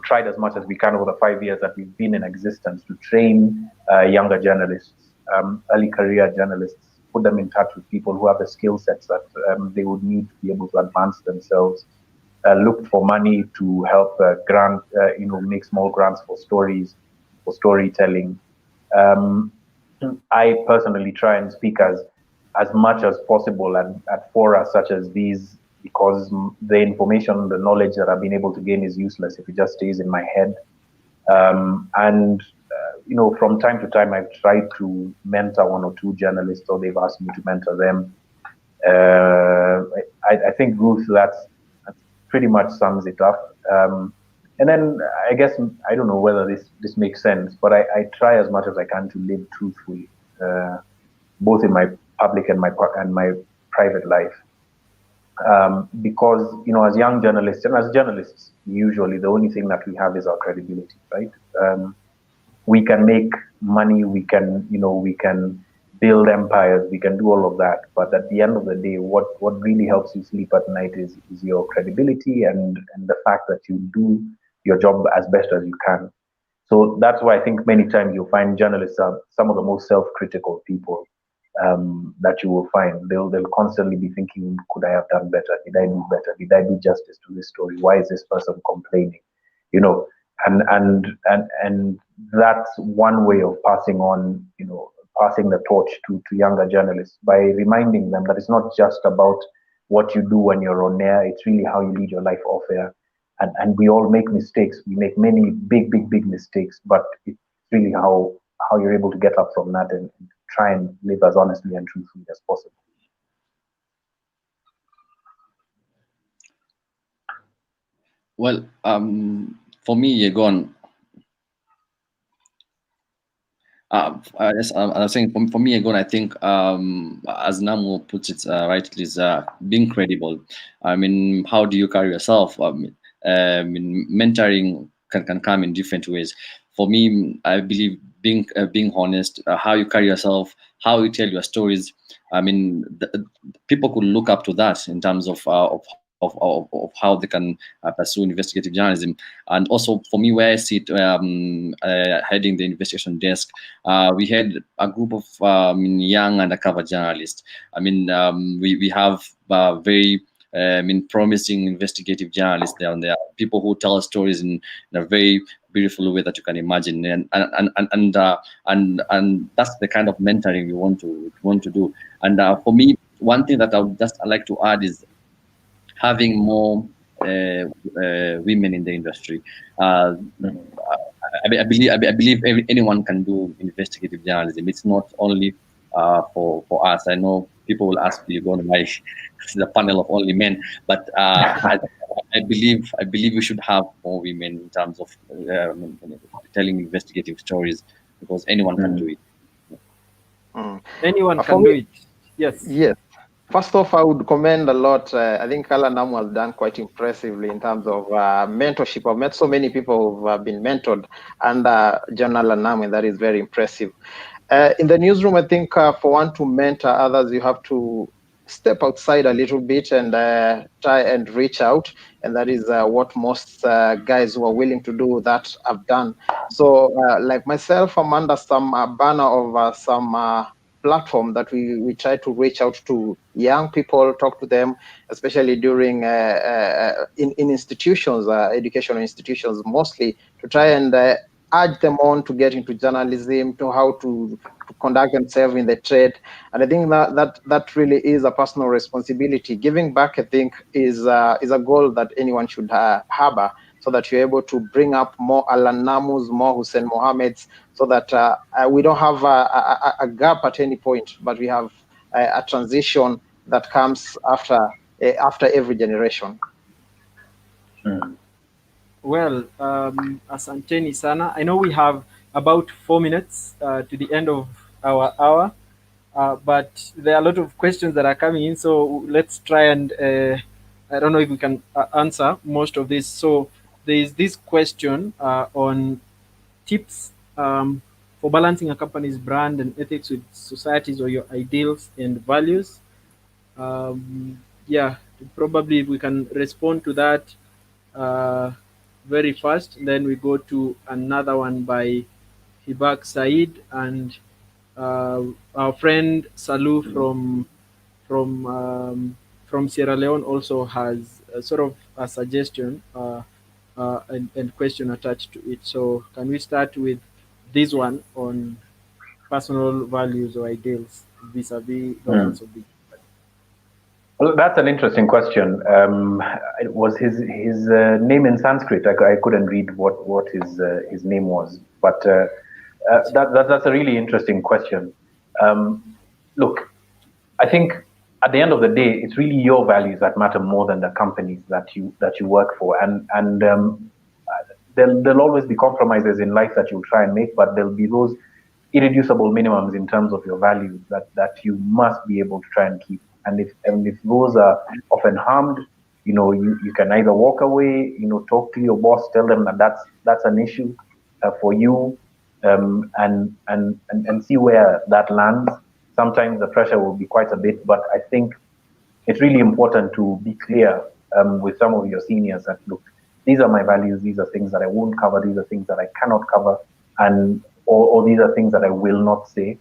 Speaker 4: tried as much as we can over the 5 years that we've been in existence to train younger journalists, early career journalists, put them in touch with people who have the skill sets that they would need to be able to advance themselves. Looked for money to help make small grants for stories, for storytelling. I personally try and speak as much as possible at forums such as these, because the information, the knowledge that I've been able to gain is useless if it just stays in my head. From time to time, I've tried to mentor one or two journalists, or they've asked me to mentor them. I think, Ruth, that pretty much sums it up. And then I guess, I don't know whether this makes sense, but I try as much as I can to live truthfully, both in my public and my private life. Because, as young journalists, and as journalists, usually the only thing that we have is our credibility, right? We can make money, we can build empires, we can do all of that. But at the end of the day, what really helps you sleep at night is your credibility and the fact that you do your job as best as you can. So that's why I think many times you'll find journalists are some of the most self-critical people that you will find. They'll constantly be thinking, could I have done better? Did I do better? Did I do justice to this story? Why is this person complaining? And that's one way of passing on, passing the torch to younger journalists, by reminding them that it's not just about what you do when you're on air, it's really how you lead your life off air. And we all make mistakes. We make many big mistakes, but it's really how you're able to get up from that and try and live as honestly and truthfully as possible.
Speaker 2: Well, for me, Yegon, I was saying, for me, Yegon, I think, as Namu puts it rightly, is being credible. I mean, how do you carry yourself? Mentoring can come in different ways. For me, I believe being honest, how you carry yourself, how you tell your stories. I mean, people could look up to that in terms of how they can pursue investigative journalism. And also for me, where I sit heading the investigation desk, we had a group of young undercover journalists. I mean, we have very promising investigative journalists there, and there are people who tell stories in a very beautiful way that you can imagine, and that's the kind of mentoring we want to do. And for me, one thing that I would just like to add is having more women in the industry. I believe anyone can do investigative journalism. It's not only for us. I know people will ask you, going why the panel of only men, but I believe we should have more women in terms of telling investigative stories, because anyone can do it.
Speaker 1: Anyone can do it. Yes.
Speaker 5: Yes. First off, I would commend a lot. I think Allan Namu has done quite impressively in terms of mentorship. I've met so many people who have been mentored under John Allan Namu, and that is very impressive. In the newsroom, I think for one to mentor others, you have to step outside a little bit and try and reach out. And that is what most guys who are willing to do that have done. So like myself, I'm under some banner of some platform that we try to reach out to young people, talk to them, especially during in institutions, educational institutions mostly, to try and urge them on to get into journalism, to how to conduct themselves in the trade. And I think that really is a personal responsibility. Giving back, I think, is a goal that anyone should harbor, so that you're able to bring up more Allan Namus, more Hussein Mohameds, so that we don't have a gap at any point, but we have a transition that comes after every generation.
Speaker 1: Well, asanteni sana. I know we have about 4 minutes to the end of our hour, but there are a lot of questions that are coming in, so let's try and I don't know if we can answer most of this. So there is this question on tips for balancing a company's brand and ethics with society's or your ideals and values. Yeah, probably we can respond to that very fast. Then we go to another one by Hibak Said, and our friend Salu from Sierra Leone also has a sort of a suggestion and question attached to it. So can we start with this one on personal values or ideals vis-a-vis governance of the.
Speaker 4: Well, that's an interesting question. It was his name in Sanskrit. I couldn't read what his name was, but that's a really interesting question. Look, I think at the end of the day, it's really your values that matter more than the companies that you work for, and there'll always be compromises in life that you'll try and make, but there'll be those irreducible minimums in terms of your values that you must be able to try and keep. And if those are often harmed, you can either walk away, talk to your boss, tell them that that's an issue for you, and see where that lands. Sometimes the pressure will be quite a bit, but I think it's really important to be clear with some of your seniors that, look, these are my values, these are things that I won't cover, these are things that I cannot cover, or these are things that I will not say.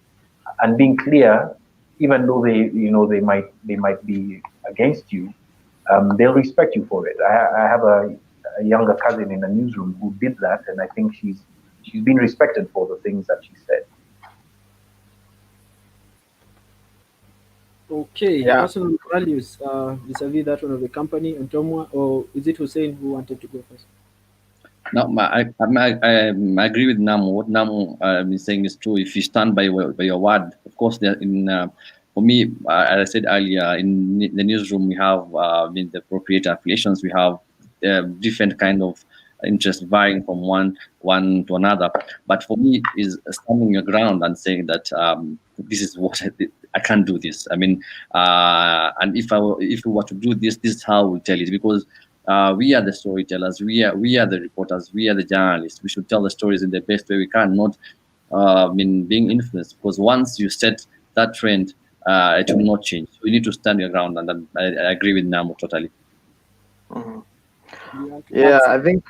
Speaker 4: And being clear, even though they might be against you, they'll respect you for it. I have a younger cousin in a newsroom who did that, and I think she's been respected for the things that she said.
Speaker 1: Okay, yeah. Personal values vis-a-vis that one of the company, Ontomwa, or is it Hussein who wanted to go first?
Speaker 2: No, I agree with Namu. What Namu is saying is true. If you stand by your word, of course, for me, as I said earlier, in the newsroom, we have the appropriate affiliations. We have different kind of interests vying from one to another. But for me, is standing your ground and saying that this is what I can't do this. I mean, and if we were to do this, this is how we'll tell it, because we are the storytellers, we are the reporters, we are the journalists. We should tell the stories in the best way we can, not being influenced. Because once you set that trend, it will not change. So you need to stand your ground, and I agree with Namu totally.
Speaker 5: Mm-hmm. Yeah, I think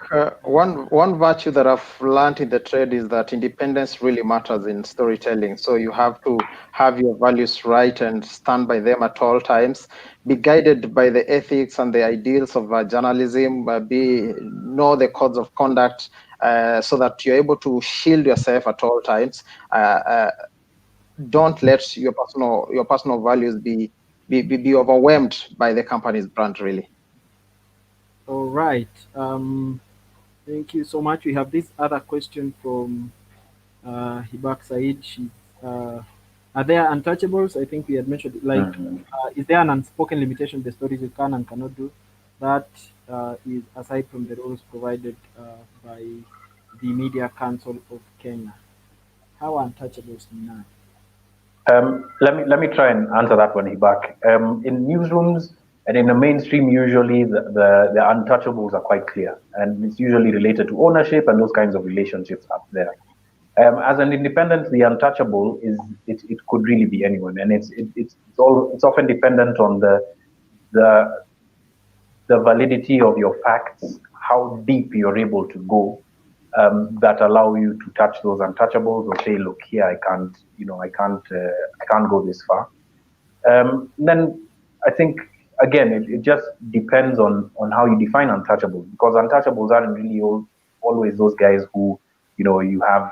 Speaker 5: one virtue that I've learned in the trade is that independence really matters in storytelling. So you have to have your values right and stand by them at all times. Be guided by the ethics and the ideals of journalism. Know the codes of conduct, so that you're able to shield yourself at all times. Don't let your personal values be overwhelmed by the company's brand, really.
Speaker 1: All right. Thank you so much. We have this other question from Hibak Said. Are there untouchables? I think we had mentioned it. Like, is there an unspoken limitation the stories you can and cannot do? That is aside from the rules provided by the Media Council of Kenya. How are untouchables now?
Speaker 4: Let me try and answer that one, Hibak. In newsrooms and in the mainstream, usually the untouchables are quite clear, and it's usually related to ownership and those kinds of relationships up there. As an independent, the untouchable it could really be anyone, and it's often dependent on the validity of your facts, how deep you're able to go, that allow you to touch those untouchables or say, look here, I can't go this far. Then I think again, it just depends on how you define untouchables, because untouchables aren't really always those guys who you have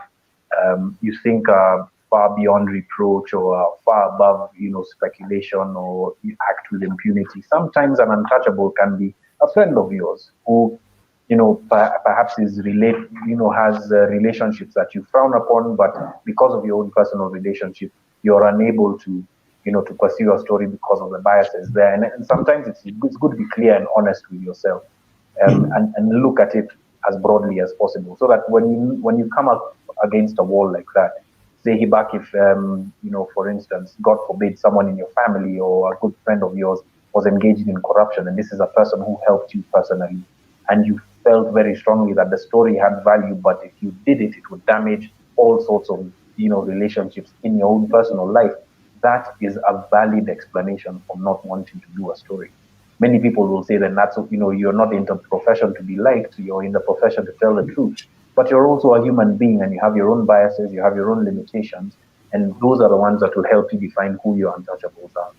Speaker 4: you think are far beyond reproach or are far above speculation, or you act with impunity. Sometimes an untouchable can be a friend of yours who perhaps has relationships that you frown upon, but because of your own personal relationship, you're unable to to pursue your story because of the biases there. And sometimes it's good to be clear and honest with yourself, and look at it as broadly as possible, so that when you come up against a wall like that, say Hibak, if for instance, God forbid, someone in your family or a good friend of yours was engaged in corruption, and this is a person who helped you personally, and you felt very strongly that the story had value, but if you did it, it would damage all sorts of relationships in your own personal life. That is a valid explanation for not wanting to do a story. Many people will say that that's you're not in the profession to be liked, you're in the profession to tell the truth, but you're also a human being and you have your own biases, you have your own limitations, and those are the ones that will help you define who your untouchables are.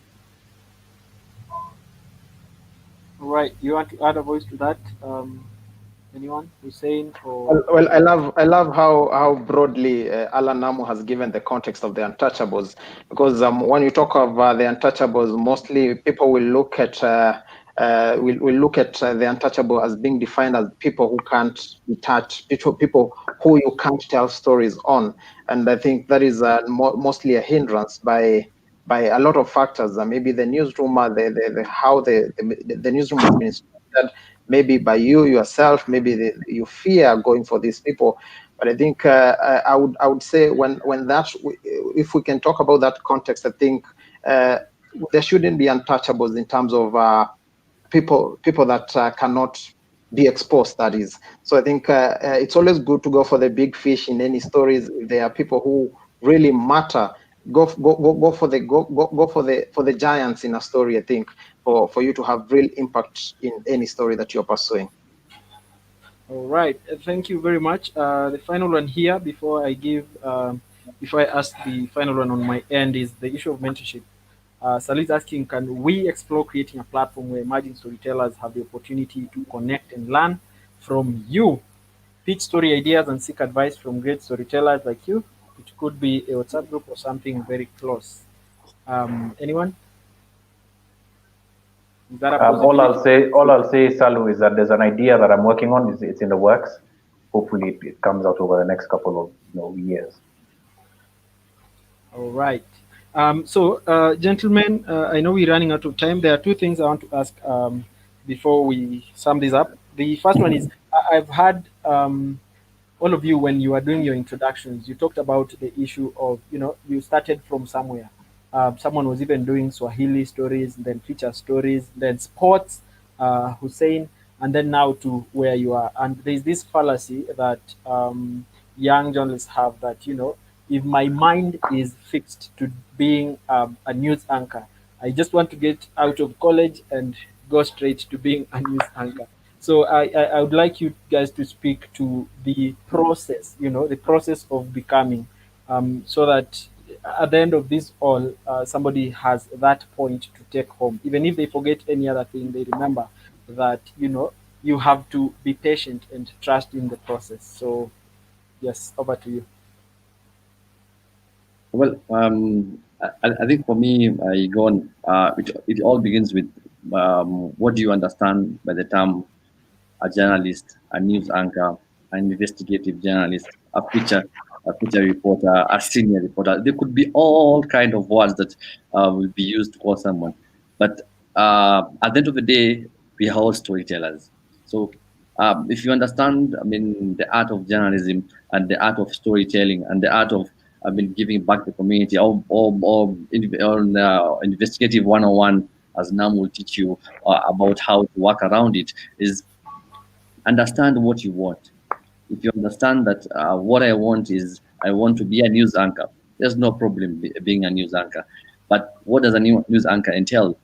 Speaker 1: Right. You want to add a voice to that? Anyone? Hussein or?
Speaker 5: Well, I love how broadly Allan Namu has given the context of the untouchables, because when you talk of the untouchables, mostly people will look at the untouchable as being defined as people who can't be touched, people who you can't tell stories on, and I think that is mostly a hindrance by a lot of factors. Maybe the newsroom, how the newsroom has been structured, maybe by you yourself, maybe you fear going for these people. But I think I would say when that, if we can talk about that context, I think there shouldn't be untouchables in terms of people that cannot be exposed, that is. So I think it's always good to go for the big fish in any stories. If there are people who really matter, go for the giants in a story, I think, for you to have real impact in any story that you're pursuing.
Speaker 1: All right. Thank you very much. The final one here, before I ask the final one on my end, is the issue of mentorship. Salih is asking, can we explore creating a platform where emerging storytellers have the opportunity to connect and learn from you, pitch story ideas, and seek advice from great storytellers like you? It could be a WhatsApp group or something very close. Anyone? Is that a possibility?
Speaker 4: All I'll say, Salu, is that there's an idea that I'm working on. It's in the works. Hopefully, it comes out over the next couple of years.
Speaker 1: All right. Gentlemen, I know we're running out of time. There are two things I want to ask before we sum this up. The first one is I've had all of you, when you are doing your introductions, you talked about the issue of, you started from somewhere. Someone was even doing Swahili stories, then feature stories, then sports, Hussein, and then now to where you are. And there's this fallacy that young journalists have that, if my mind is fixed to being a news anchor, I just want to get out of college and go straight to being a news anchor. So I would like you guys to speak to the process, the process of becoming, so that at the end of this all, somebody has that point to take home. Even if they forget any other thing, they remember that, you have to be patient and trust in the process. So, yes, over to you.
Speaker 2: Well, I think for me, Egon, it all begins with what do you understand by the term a journalist, a news anchor, an investigative journalist, a feature reporter, a senior reporter. There could be all kind of words that will be used to call someone. But at the end of the day, we are all storytellers. So if you understand, I mean, the art of journalism and the art of storytelling and the art of, I mean, giving back to the community, or investigative 101, as Nam will teach you about how to work around it, is understand what you want. If you understand that what I want is I want to be a news anchor, there's no problem being a news anchor. But what does a news anchor entail?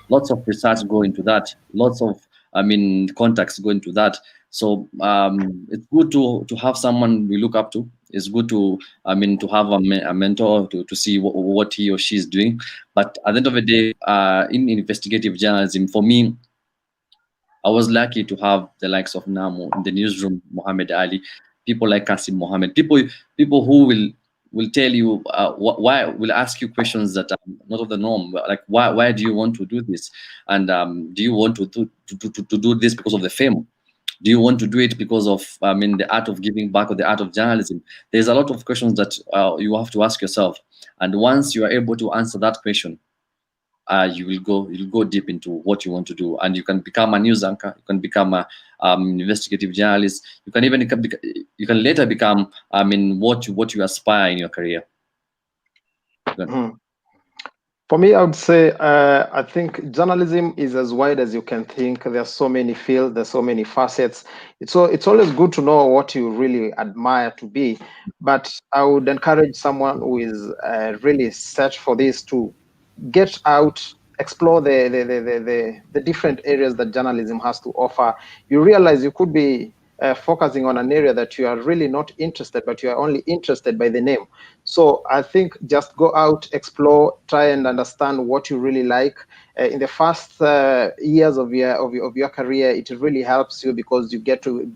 Speaker 2: Lots of research go into that. Lots of, I mean, contacts go into that. So it's good to have someone we look up to. It's good to, I mean, to have a mentor to see what he or she is doing. But at the end of the day, in investigative journalism, for me, I was lucky to have the likes of Namu in the newsroom, Mohamed Ali, people like Kasim Mohamed, people who will tell you why, will ask you questions that are not of the norm, like why do you want to do this, and do you want to do this because of the fame? Do you want to do it because of, I mean, the art of giving back or the art of journalism? There's a lot of questions that you have to ask yourself, and once you are able to answer that question, you'll go deep into what you want to do, and you can become a news anchor, you can become a investigative journalist, you can even you can later become, I mean, what you aspire in your career.
Speaker 5: For me, I would say I think journalism is as wide as you can think. There are so many fields, there's so many facets. It's always good to know what you really admire to be. But I would encourage someone who is really search for this to get out, explore the different areas that journalism has to offer. You realize you could be focusing on an area that you are really not interested, but you are only interested by the name. So I think just go out, explore, try and understand what you really like. In the first years of your career, it really helps you because you get to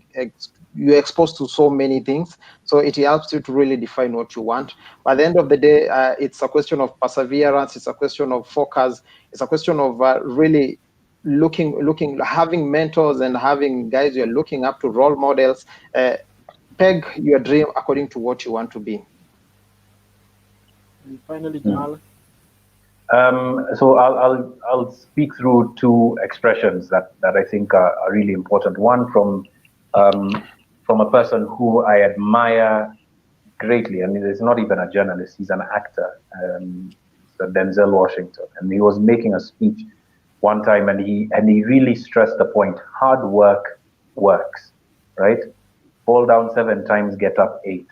Speaker 5: you're exposed to so many things. So it helps you to really define what you want. By the end of the day, it's a question of perseverance. It's a question of focus. It's a question of really having mentors and having guys you're looking up to, role models. Peg your dream according to what you want to be.
Speaker 1: And finally, John.
Speaker 4: So I'll speak through two expressions that I think are really important. One from a person who I admire greatly. I mean, he's not even a journalist; he's an actor. So Denzel Washington, and he was making a speech one time, and he really stressed the point: hard work works, right? Fall down 7 times, get up 8.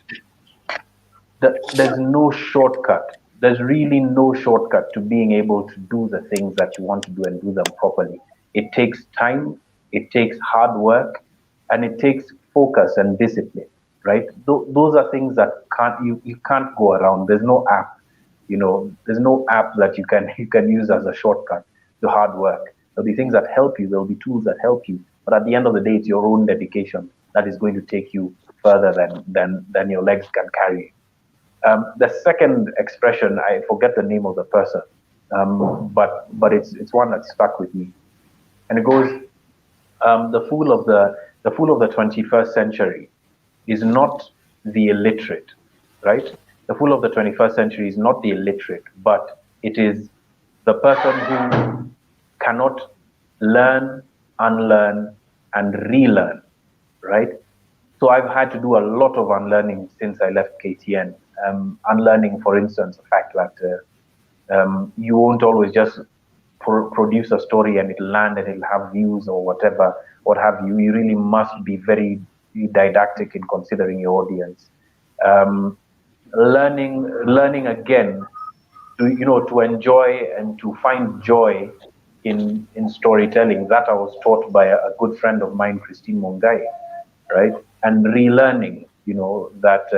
Speaker 4: There's no shortcut. There's really no shortcut to being able to do the things that you want to do and do them properly. It takes time, it takes hard work, and it takes focus and discipline, right? Those are things that you can't go around. There's no app, there's no app that you can use as a shortcut to hard work. There'll be things that help you, there'll be tools that help you, but at the end of the day, it's your own dedication that is going to take you further than your legs can carry. The second expression, I forget the name of the person, but it's one that stuck with me, and it goes: the fool of the 21st century is not the illiterate, right? The fool of the 21st century is not the illiterate, but it is the person who cannot learn, unlearn, and relearn, right? So I've had to do a lot of unlearning since I left KTN. Unlearning, for instance, the fact that you won't always just produce a story and it'll land and it'll have views or whatever, what have you. You really must be very didactic in considering your audience. Learning again to enjoy and to find joy in storytelling that I was taught by a good friend of mine, Christine Mongai, right? And relearning, that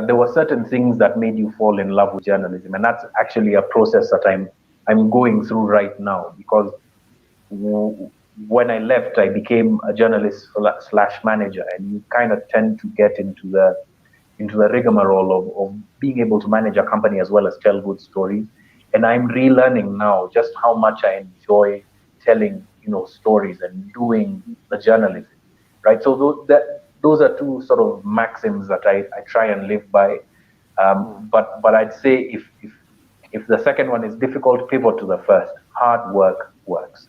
Speaker 4: there were certain things that made you fall in love with journalism, and that's actually a process that I'm going through right now, because when I left, I became a journalist slash manager, and you kind of tend to get into the rigmarole of being able to manage a company as well as tell good stories. And I'm relearning now just how much I enjoy telling, stories and doing the journalism, right? So those are two sort of maxims that I try and live by. But I'd say if the second one is difficult, pivot to the first. Hard work works.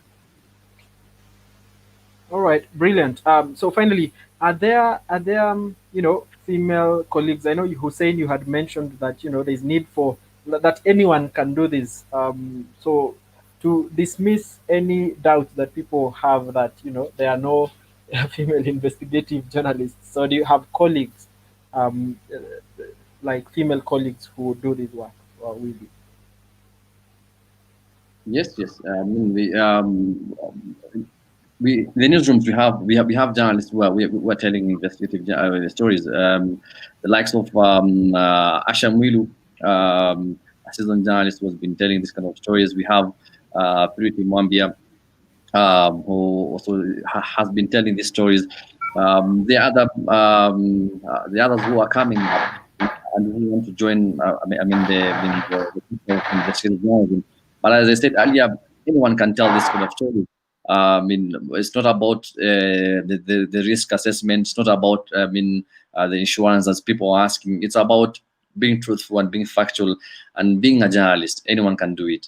Speaker 1: All right, brilliant. So finally, are there female colleagues? I know Hussein, you had mentioned that there's need for that anyone can do this. So to dismiss any doubt that people have that there are no female investigative journalists. So do you have colleagues, like female colleagues who do this work with you?
Speaker 2: Yes, yes. I mean, the newsrooms we have journalists who are telling investigative stories. The likes of Asha Mwilu, a seasoned journalist, who has been telling this kind of stories. We have Purity Mwambia, who also has been telling these stories. The others who are coming up and who want to join. The people of investigative journalism. But as I said earlier, anyone can tell this kind of story. It's not about the risk assessment. It's not about the insurance, as people are asking. It's about being truthful and being factual and being a journalist. Anyone can do it.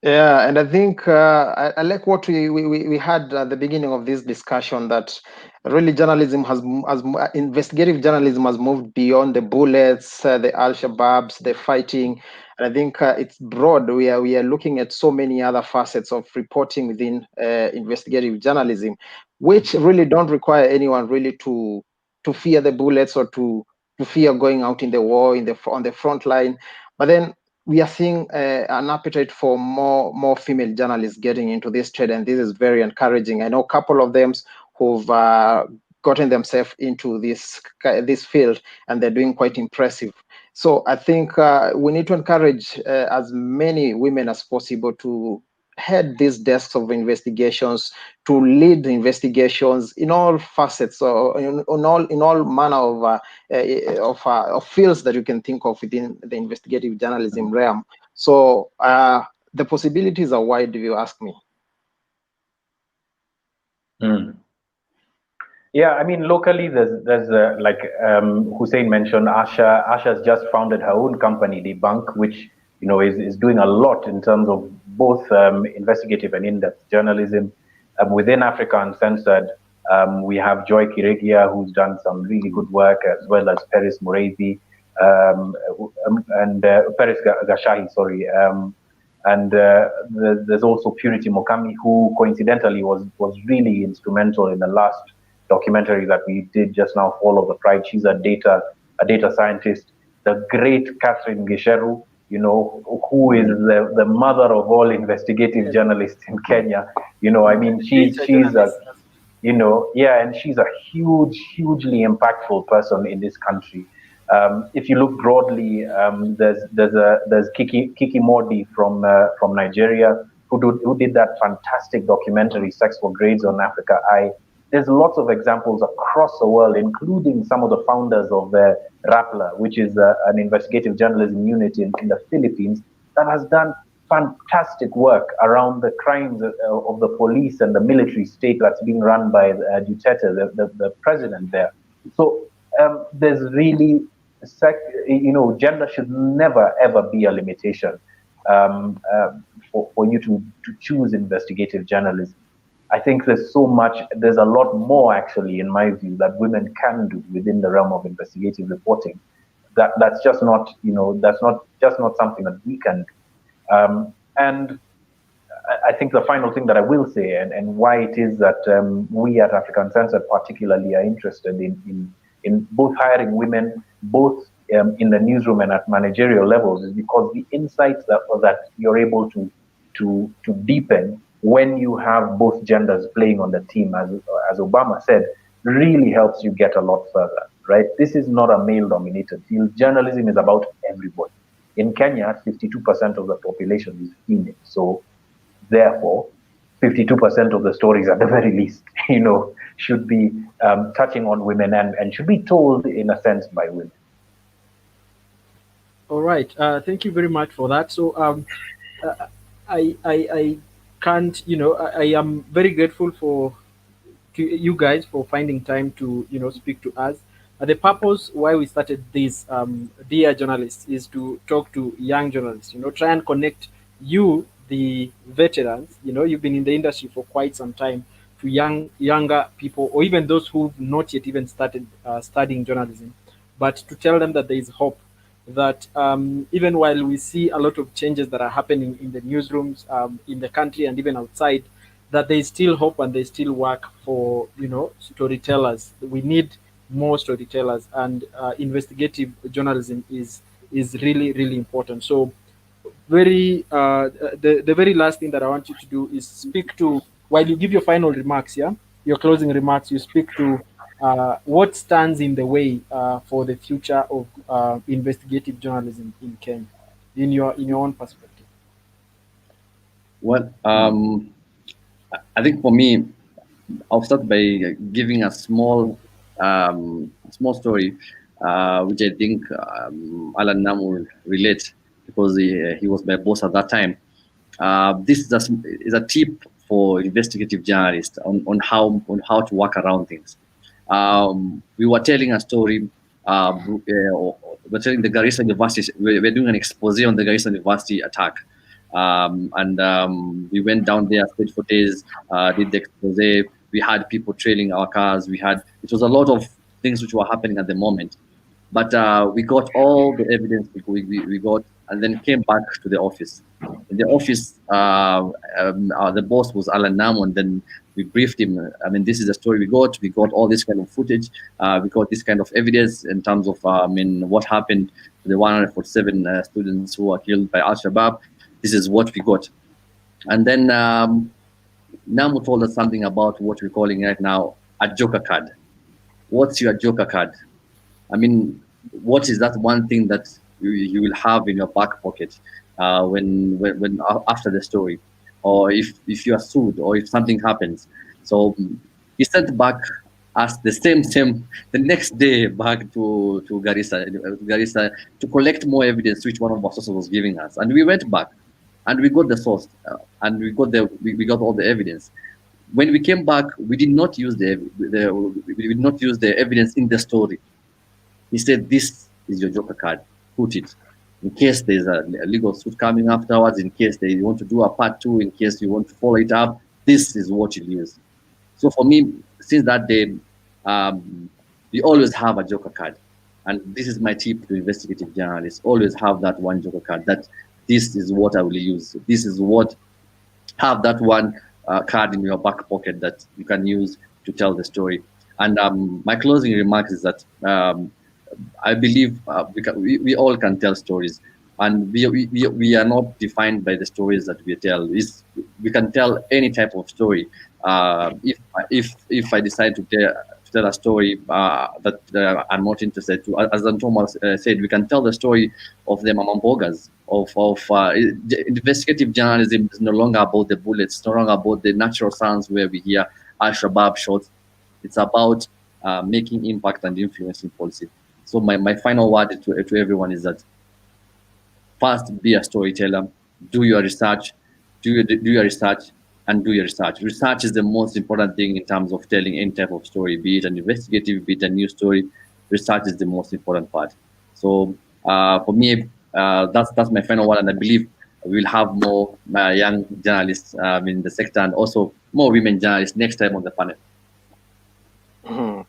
Speaker 5: Yeah, and I think I like what we had at the beginning of this discussion, that really journalism investigative journalism has moved beyond the bullets, the Al-Shabaabs, the fighting. And I think it's broad. We are looking at so many other facets of reporting within investigative journalism, which really don't require anyone really to fear the bullets or to fear going out in the war on the front line. But then we are seeing an appetite for more female journalists getting into this trade, and this is very encouraging. I know a couple of them who've gotten themselves into this field, and they're doing quite impressive. So I think we need to encourage as many women as possible to head these desks of investigations, to lead the investigations in all facets, or in all manner of fields that you can think of within the investigative journalism realm. So the possibilities are wide, if you ask me.
Speaker 4: Yeah, I mean, locally, there's like Hussein mentioned, Asha's just founded her own company, Debunk, which is doing a lot in terms of both investigative and in-depth journalism. Within Africa Uncensored, we have Joy Kiregia, who's done some really good work, as well as Paris Murezi, and Paris Gashahi, sorry. And there's also Purity Mokami, who coincidentally was really instrumental in the last documentary that we did just now, Fall of the Pride. She's a data scientist. The great Catherine Gesheru, who is the mother of all investigative journalists in Kenya. I mean, she's a and she's a hugely impactful person in this country. If you look broadly, there's Kiki Modi from Nigeria, who did that fantastic documentary, Sex for Grades, on Africa Eye. There's lots of examples across the world, including some of the founders of Rappler, which is an investigative journalism unit in the Philippines, that has done fantastic work around the crimes of the police and the military state that's being run by Duterte, the president there. So there's really, gender should never, ever be a limitation for you to choose investigative journalism. I think there's a lot more, actually, in my view, that women can do within the realm of investigative reporting. That's just not, that's not something that we can do. And I think the final thing that I will say, and why it is that we at Africa Uncensored particularly are interested in both hiring women, both in the newsroom and at managerial levels is because the insights that you're able to deepen when you have both genders playing on the team, as Obama said, really helps you get a lot further, right? This is not a male-dominated field. Journalism is about everybody. In Kenya, 52% of the population is female. So therefore, 52% of the stories at the very least, should be touching on women and should be told in a sense by women.
Speaker 1: All right. Thank you very much for that. So I can't, I am very grateful to you guys for finding time to speak to us. The purpose why we started this, dear journalists, is to talk to young journalists. Try and connect you, the veterans. You've been in the industry for quite some time, to younger people, or even those who've not yet even started studying journalism, but to tell them that there is hope. That even while we see a lot of changes that are happening in the newsrooms, in the country and even outside, that there is still hope and there is still work for storytellers. We need more storytellers, and investigative journalism is really important. So the very last thing that I want you to do is speak to, while you give your final remarks, your closing remarks, you speak to what stands in the way for the future of investigative journalism in Kenya, in your own perspective.
Speaker 2: Well, I think for me, I'll start by giving a small story, which I think Allan Namu will relate, because he was my boss at that time. This is a tip for investigative journalists on how to work around things. We were telling a story. We're telling the Garissa University. We're doing an expose on the Garissa University attack. We went down there, stayed for days, did the expose. We had people trailing our cars. It was a lot of things which were happening at the moment. But we got all the evidence we got, and then came back to the office. In the office, the boss was Allan Namu, and then we briefed him. I mean, this is the story we got. We got all this kind of footage. We got this kind of evidence in terms of, what happened to the 147 students who were killed by Al-Shabaab. This is what we got. And then Namu told us something about what we're calling right now a joker card. What's your joker card? I mean, what is that one thing that you will have in your back pocket when after the story, or if you are sued, or if something happens? So he sent back us the same the next day back to Garissa to collect more evidence, which one of our sources was giving us, and we went back and we got the source and we got all the evidence. When we came back, we did not use the evidence in the story. He said, "This is your joker card. Put it in case there's a legal suit coming afterwards. In case they want to do a part 2. In case you want to follow it up. This is what you use." So for me, since that day, we always have a joker card, and this is my tip to investigative journalists: always have that one joker card. That this is what I will use. This is what have that one card in your back pocket that you can use to tell the story. And my closing remarks is that I believe we all can tell stories, and we are not defined by the stories that we tell. We can tell any type of story. If I decide to tell a story that I'm not interested to, as Ontomwa said, we can tell the story of the Mamambogas. Investigative journalism is no longer about the bullets. It's no longer about the natural sounds where we hear Al-Shabaab shots. It's about making impact and influencing policy. So my final word to everyone is that first, be a storyteller, do your research, do your research, and do your research. Research is the most important thing in terms of telling any type of story, be it an investigative, be it a news story. Research is the most important part. So for me, that's my final word, and I believe we'll have more young journalists in the sector, and also more women journalists next time on the panel.
Speaker 5: Mm-hmm.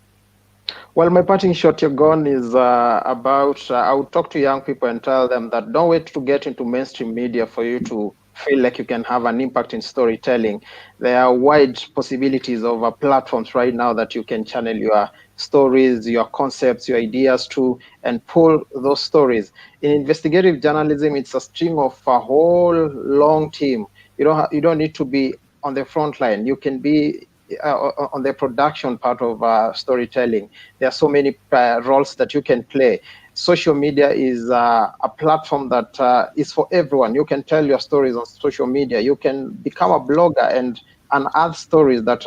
Speaker 5: Well, my parting shot, Yagon, is about I would talk to young people and tell them that don't wait to get into mainstream media for you to feel like you can have an impact in storytelling. There are wide possibilities of platforms right now that you can channel your stories, your concepts, your ideas to, and pull those stories. In investigative journalism, it's a string of a whole long team. You don't need to be on the front line. You can be on the production part of storytelling. There are so many roles that you can play. Social media is a platform that is for everyone. You can tell your stories on social media. You can become a blogger and unearth stories that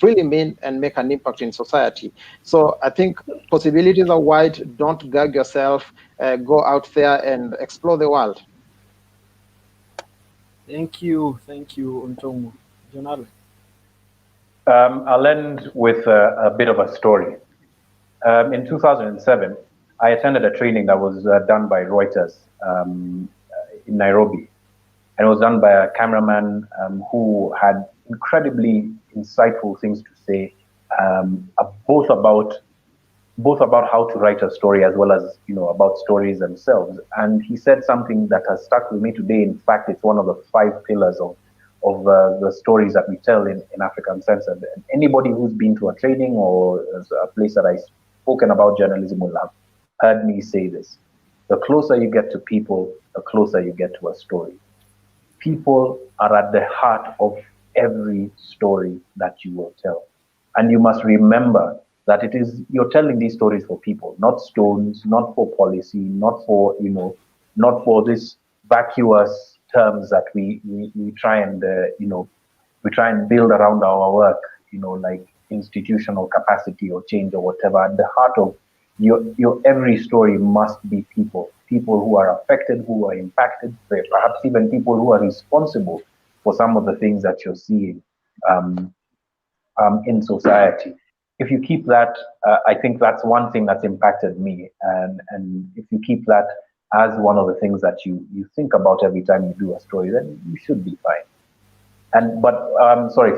Speaker 5: really mean and make an impact in society. So I think possibilities are wide. Don't gag yourself. Go out there and explore the world.
Speaker 1: Thank you, Ontomwa. John Allan.
Speaker 4: I'll end with a bit of a story. In 2007, I attended a training that was done by Reuters in Nairobi. And it was done by a cameraman who had incredibly insightful things to say, both about how to write a story as well as about stories themselves. And he said something that has stuck with me today. In fact, it's one of the 5 pillars of the stories that we tell in Africa Uncensored. And anybody who's been to a training or a place that I've spoken about journalism will have heard me say this. The closer you get to people, the closer you get to a story. People are at the heart of every story that you will tell. And you must remember that you're telling these stories for people, not stones, not for policy, not for this vacuous terms that we try and build around our work, like institutional capacity or change or whatever. At the heart of your every story must be people who are affected, who are impacted, perhaps even people who are responsible for some of the things that you're seeing in society. If you keep that, I think that's one thing that's impacted me. And if you keep that as one of the things that you think about every time you do a story, then you should be fine. But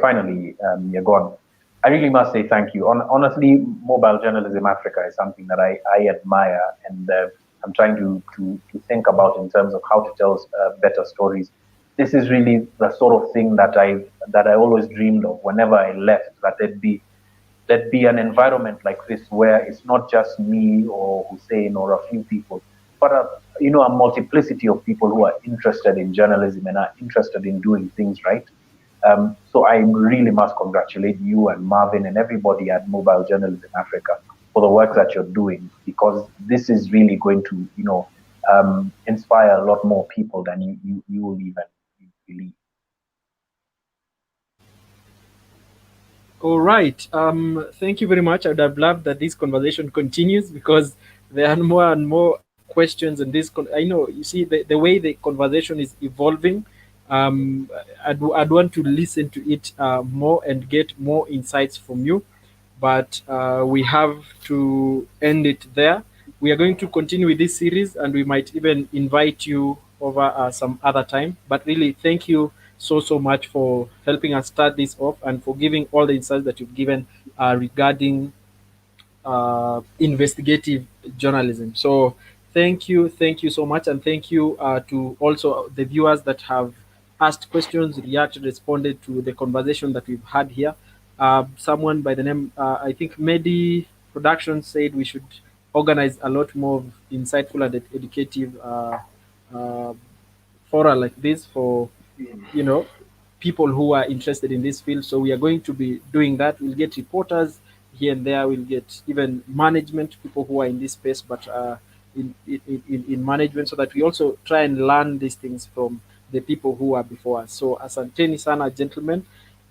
Speaker 4: finally, Yagon, I really must say thank you. Honestly, Mobile Journalism Africa is something that I admire, and I'm trying to think about in terms of how to tell better stories. This is really the sort of thing that I always dreamed of whenever I left, that there'd be an environment like this where it's not just me or Hussein or a few people, but a multiplicity of people who are interested in journalism and are interested in doing things right. So I really must congratulate you and Marvin and everybody at Mobile Journalism Africa for the work that you're doing, because this is really going to, inspire a lot more people than you will even believe.
Speaker 1: All right. Thank you very much. I would have loved that this conversation continues, because there are more and more questions, and I know, you see, the way the conversation is evolving. I'd want to listen to it more and get more insights from you, but we have to end it there. We are going to continue with this series, and we might even invite you over some other time. But really, thank you so much for helping us start this off, and for giving all the insights that you've given regarding investigative journalism. So thank you so much, and thank you to also the viewers that have asked questions, reacted, responded to the conversation that we've had here. Someone by the name, I think Medi Production, said we should organize a lot more insightful and educative fora like this for people who are interested in this field. So we are going to be doing that. We'll get reporters here and there. We'll get even management, people who are in this space, but in management, so that we also try and learn these things from the people who are before us. So asanteni sana, gentlemen.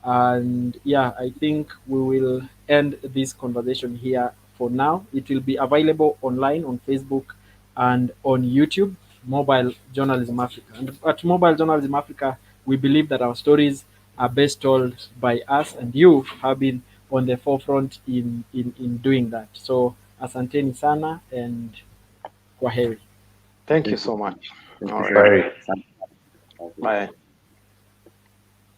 Speaker 1: And yeah, I think we will end this conversation here for now. It will be available online on Facebook and on YouTube, Mobile Journalism Africa. And at Mobile Journalism Africa, we believe that our stories are best told by us, and you have been on the forefront in doing that. So asanteni sana, and kwaheri.
Speaker 5: Thank you so much.
Speaker 2: Thank
Speaker 5: All
Speaker 2: you.
Speaker 5: right. Bye.